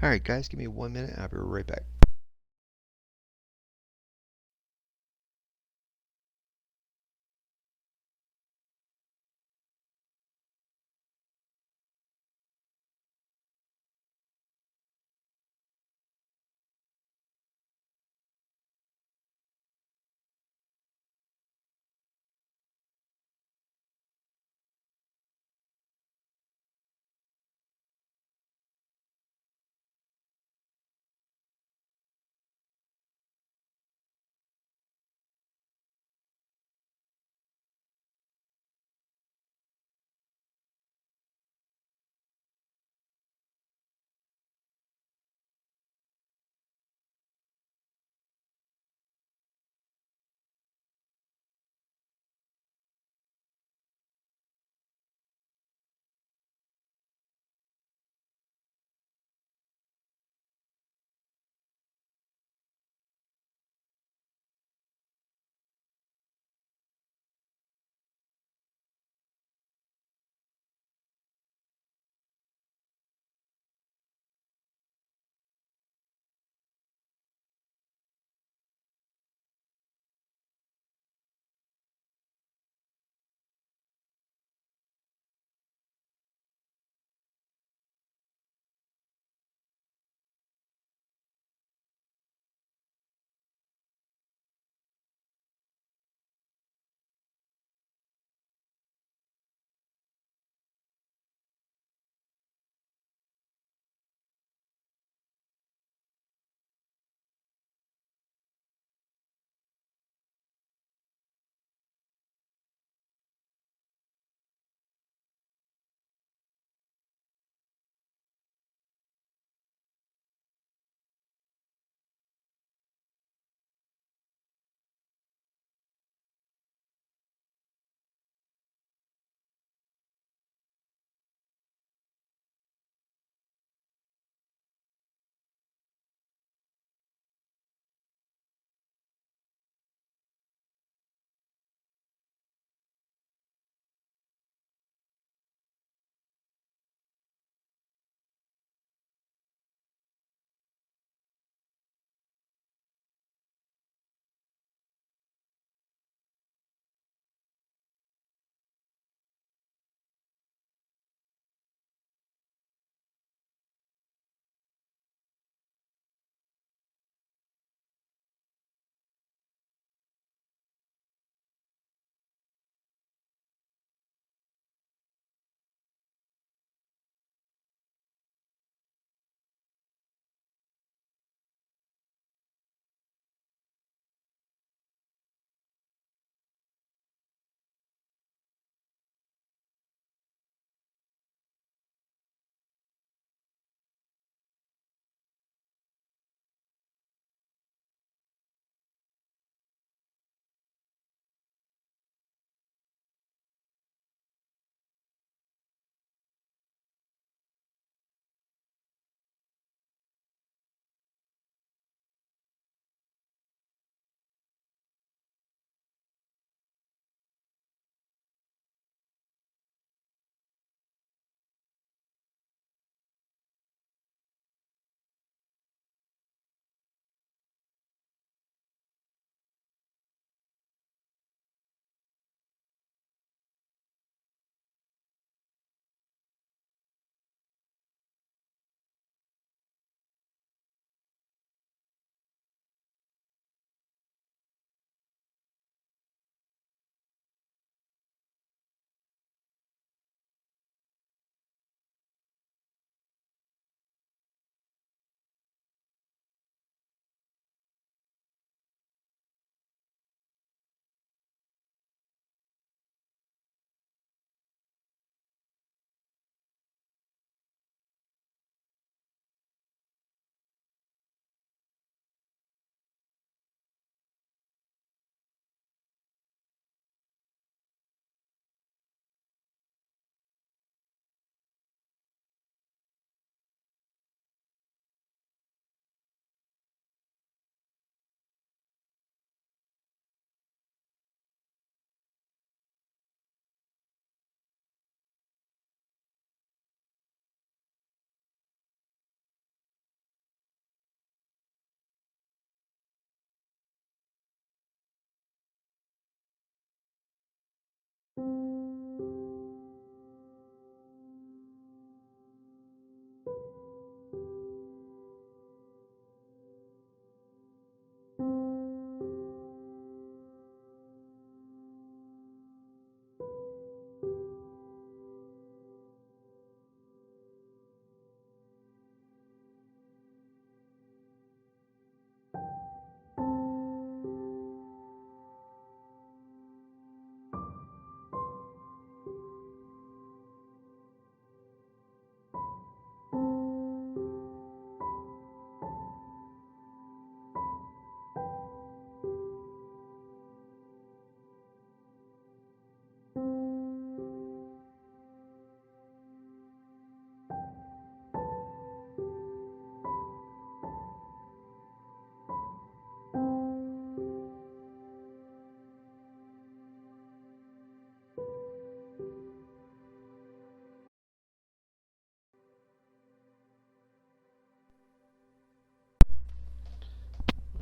All right, guys, give me 1 minute. I'll be right back.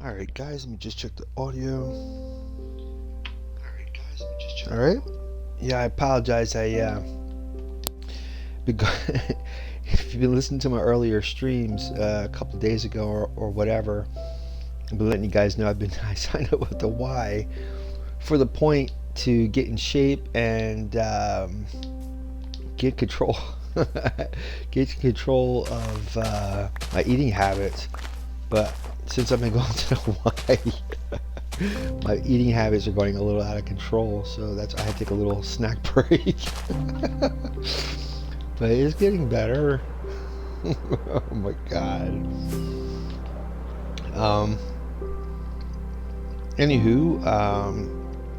Alright guys, let me just check the audio. Alright. Yeah, I apologize. If you've been listening to my earlier streams a couple days ago or whatever, I've been letting you guys know I signed up with the Y for the point to get in shape and get control get control of my eating habits. But since I've been going to the Y, my eating habits are going a little out of control. So that's I had to take a little snack break. But it's getting better. Oh my god. Anywho,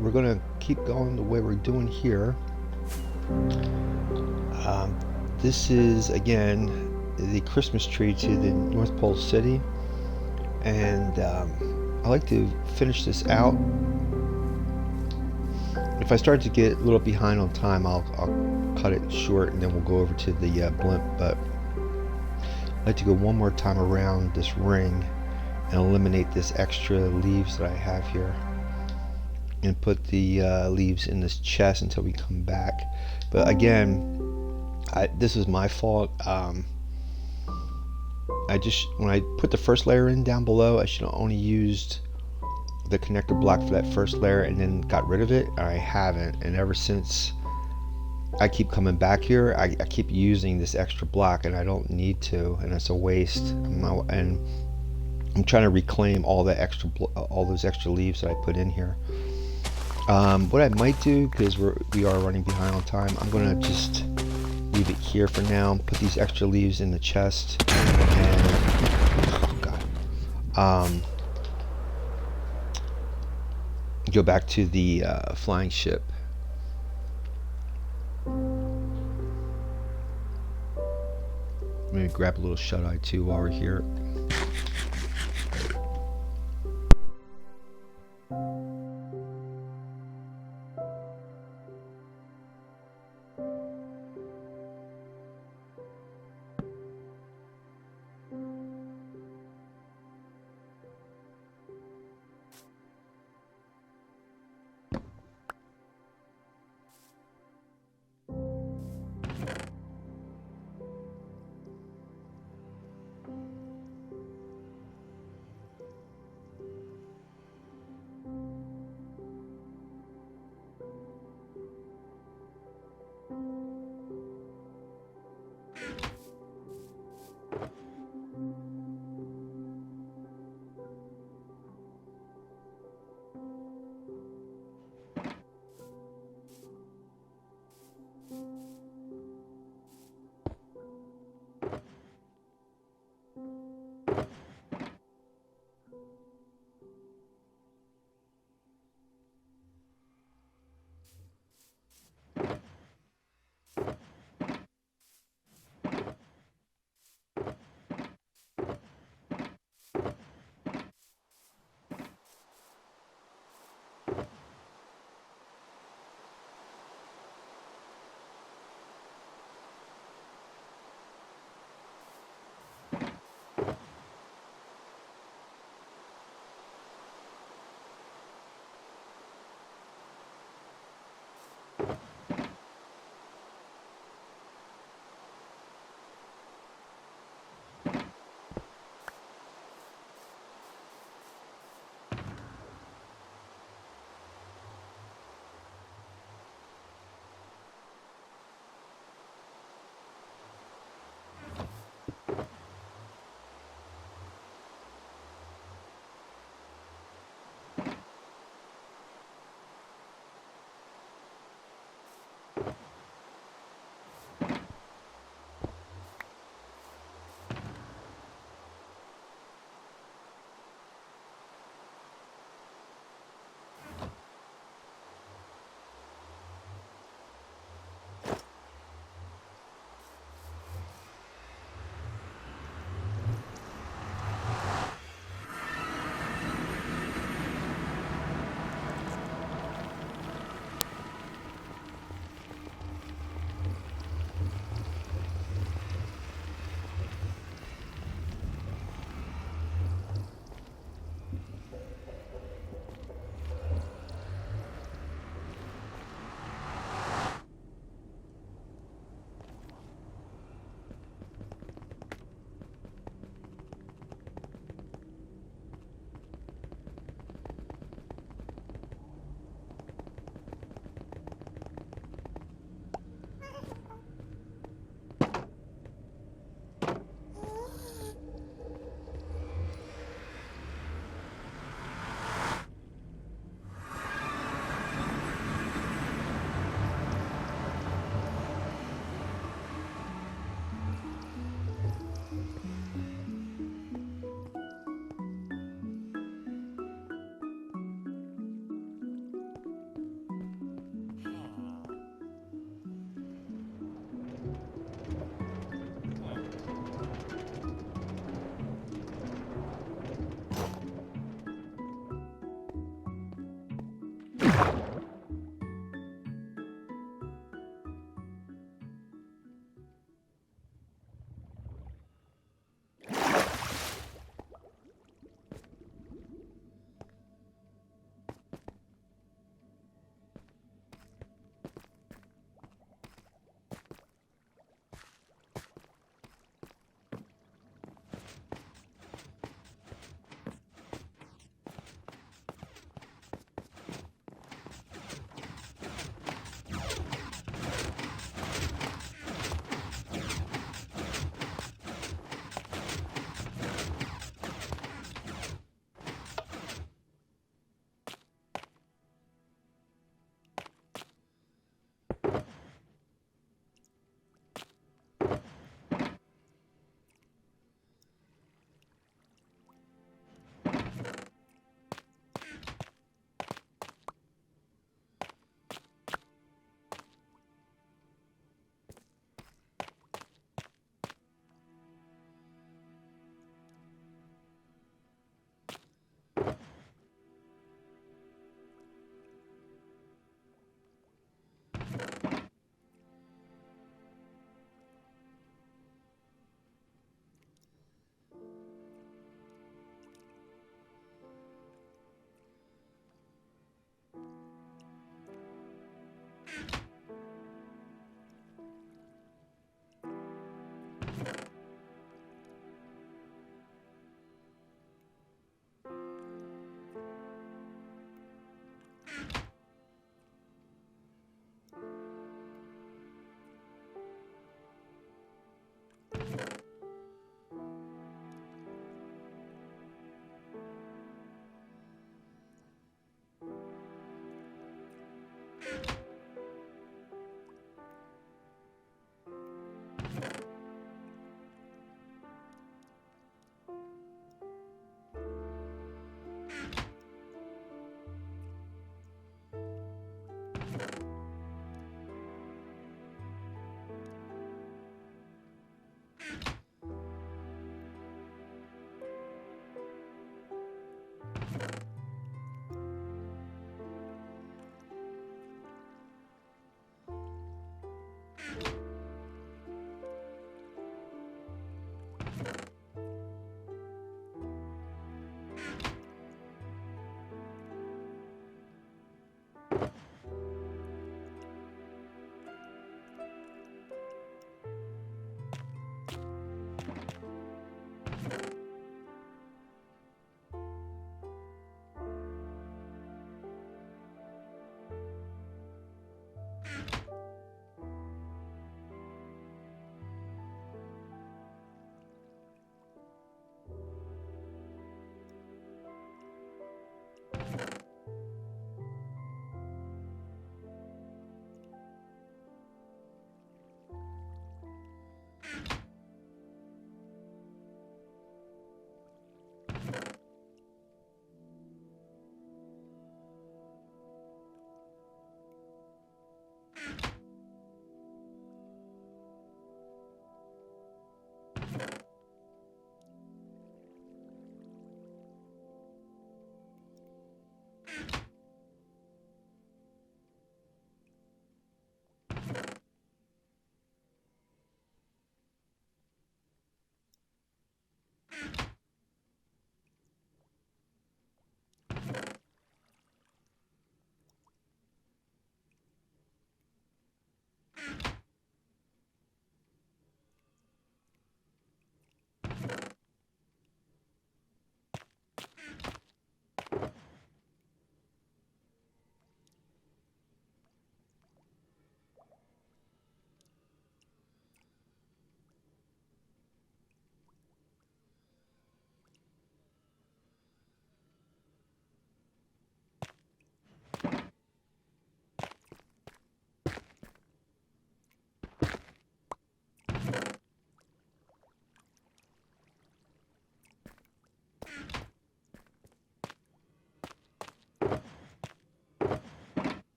we're gonna keep going the way we're doing here. This is again the Christmas tree to the North Pole City, and I like to finish this out. If I start to get a little behind on time, I'll cut it short, and then we'll go over to the blimp. But I'd like to go one more time around this ring and eliminate this extra leaves that I have here, and put the leaves in this chest until we come back. But again, this is my fault. When I put the first layer in down below, I should have only used the connector block for that first layer and then got rid of it. I haven't, and ever since I keep coming back here, I keep using this extra block, and I don't need to, and it's a waste. And I'm trying to reclaim all those extra leaves that I put in here. What I might do, because we are running behind on time, I'm gonna just leave it here for now. Put these extra leaves in the chest, and oh god, go back to the flying ship. I'm gonna grab a little shut-eye too while we're here.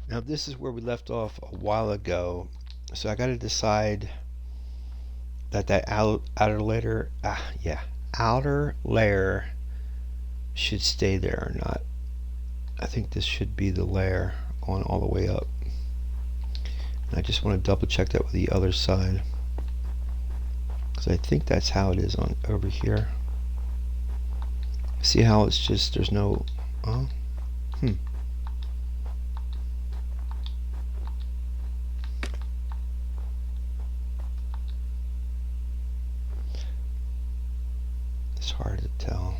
Now this is where we left off a while ago. So I got to decide that outer layer should stay there or not. I think this should be the layer going all the way up. And I just want to double check that with the other side, because I think that's how it is on over here. See how it's just, there's no, It's hard to tell.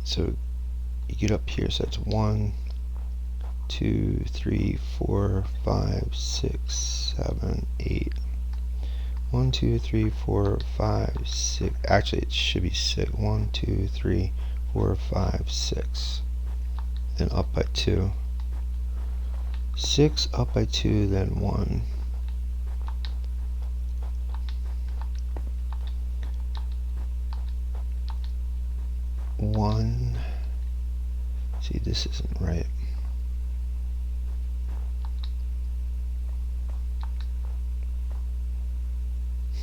So you get up here, so it's 1, 2, 3, 4, 5, 6, 7, 8. 1, 2, 3, 4, 5, 6. Actually, it should be 6. 1, 2, 3, 4, 5, 6. Then up by 2. 6 up by 2, then 1. 1. See, this isn't right.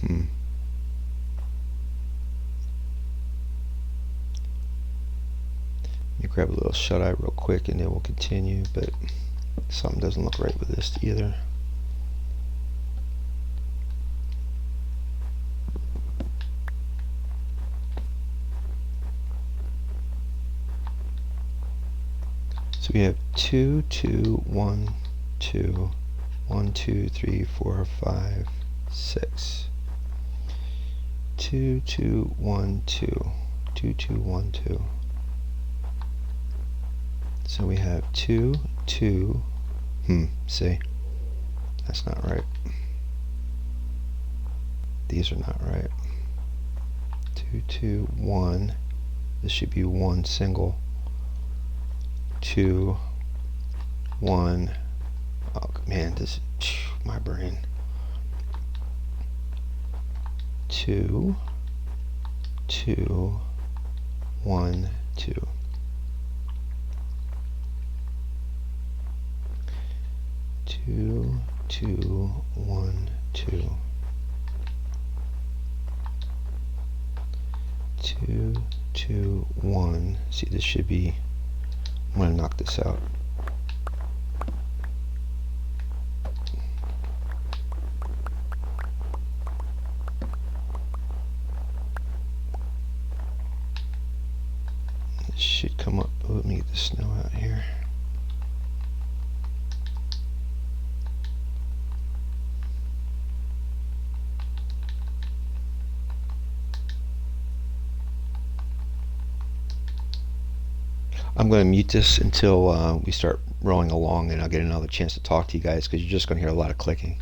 Let me grab a little shut-eye real quick and then we'll continue, but something doesn't look right with this either. So we have 2, 2, 1, 2, 1, 2, 3, 4, 5, 6. 2, 2, 1, 2. 2, 2, 1, 2. So we have 2, 2. See, that's not right. These are not right. 2, 2, 1. This should be 1 single. 2, 1. Oh man, this my brain. 2, 2, 1, 2. 2, 2, 1, 2. 2, 2, 1. See, this should be. I'm gonna knock this out. This should come up. Let me get the snow out here. I'm going to mute this until we start rolling along, and I'll get another chance to talk to you guys because you're just going to hear a lot of clicking.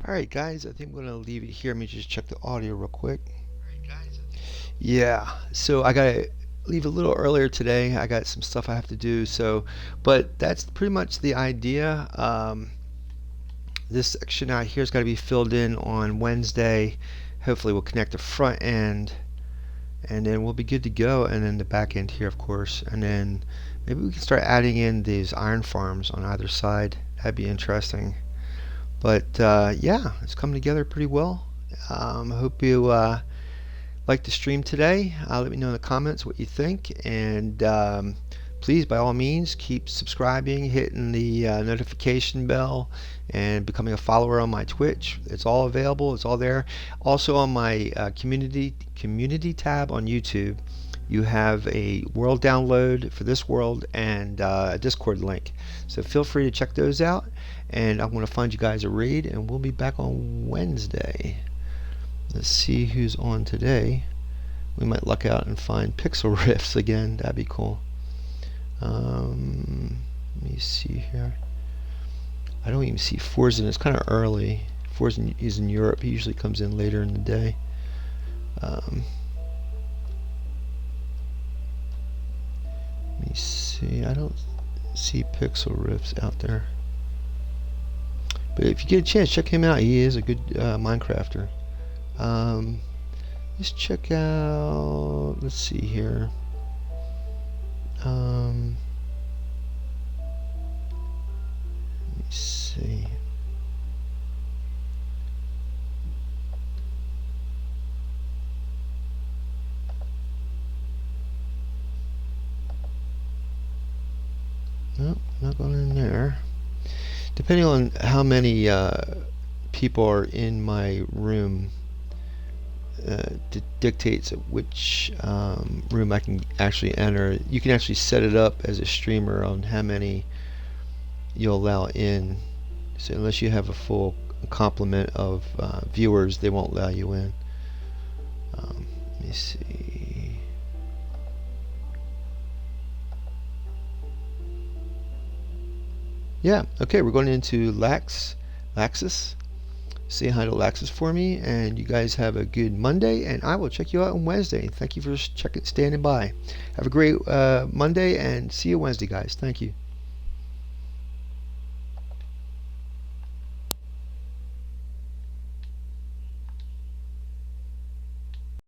Alright guys, I think I'm going to leave it here. Let me just check the audio real quick. Yeah, so I gotta leave a little earlier today. I got some stuff I have to do. So, but that's pretty much the idea. This section out here has got to be filled in on Wednesday. Hopefully, we'll connect the front end, and then we'll be good to go. And then the back end here, of course. And then maybe we can start adding in these iron farms on either side. That'd be interesting. But yeah, it's coming together pretty well. I hope you like the stream today. Let me know in the comments what you think, and please, by all means, keep subscribing, hitting the notification bell, and becoming a follower on my Twitch. It's all available. It's all there. Also on my community tab on YouTube, you have a world download for this world and a Discord link. So feel free to check those out. And I'm going to find you guys a raid, and we'll be back on Wednesday. Let's see who's on today. We might luck out and find Pixel Riffs again. That'd be cool. Let me see here. I don't even see Forzen. It's kind of early. Forzen is in Europe. He usually comes in later in the day. Let me see. I don't see Pixel Riffs out there. But if you get a chance, check him out. He is a good Minecrafter. Let's check out. Let's see here. Let me see. Nope, not going in there. Depending on how many people are in my room, dictates which room I can actually enter. You can actually set it up as a streamer on how many you'll allow in. So unless you have a full complement of viewers, they won't allow you in. Let me see. Yeah, okay, we're going into Laxus. Say hi to Laxus for me, and you guys have a good Monday, and I will check you out on Wednesday. Thank you for standing by. Have a great Monday, and see you Wednesday, guys. Thank you.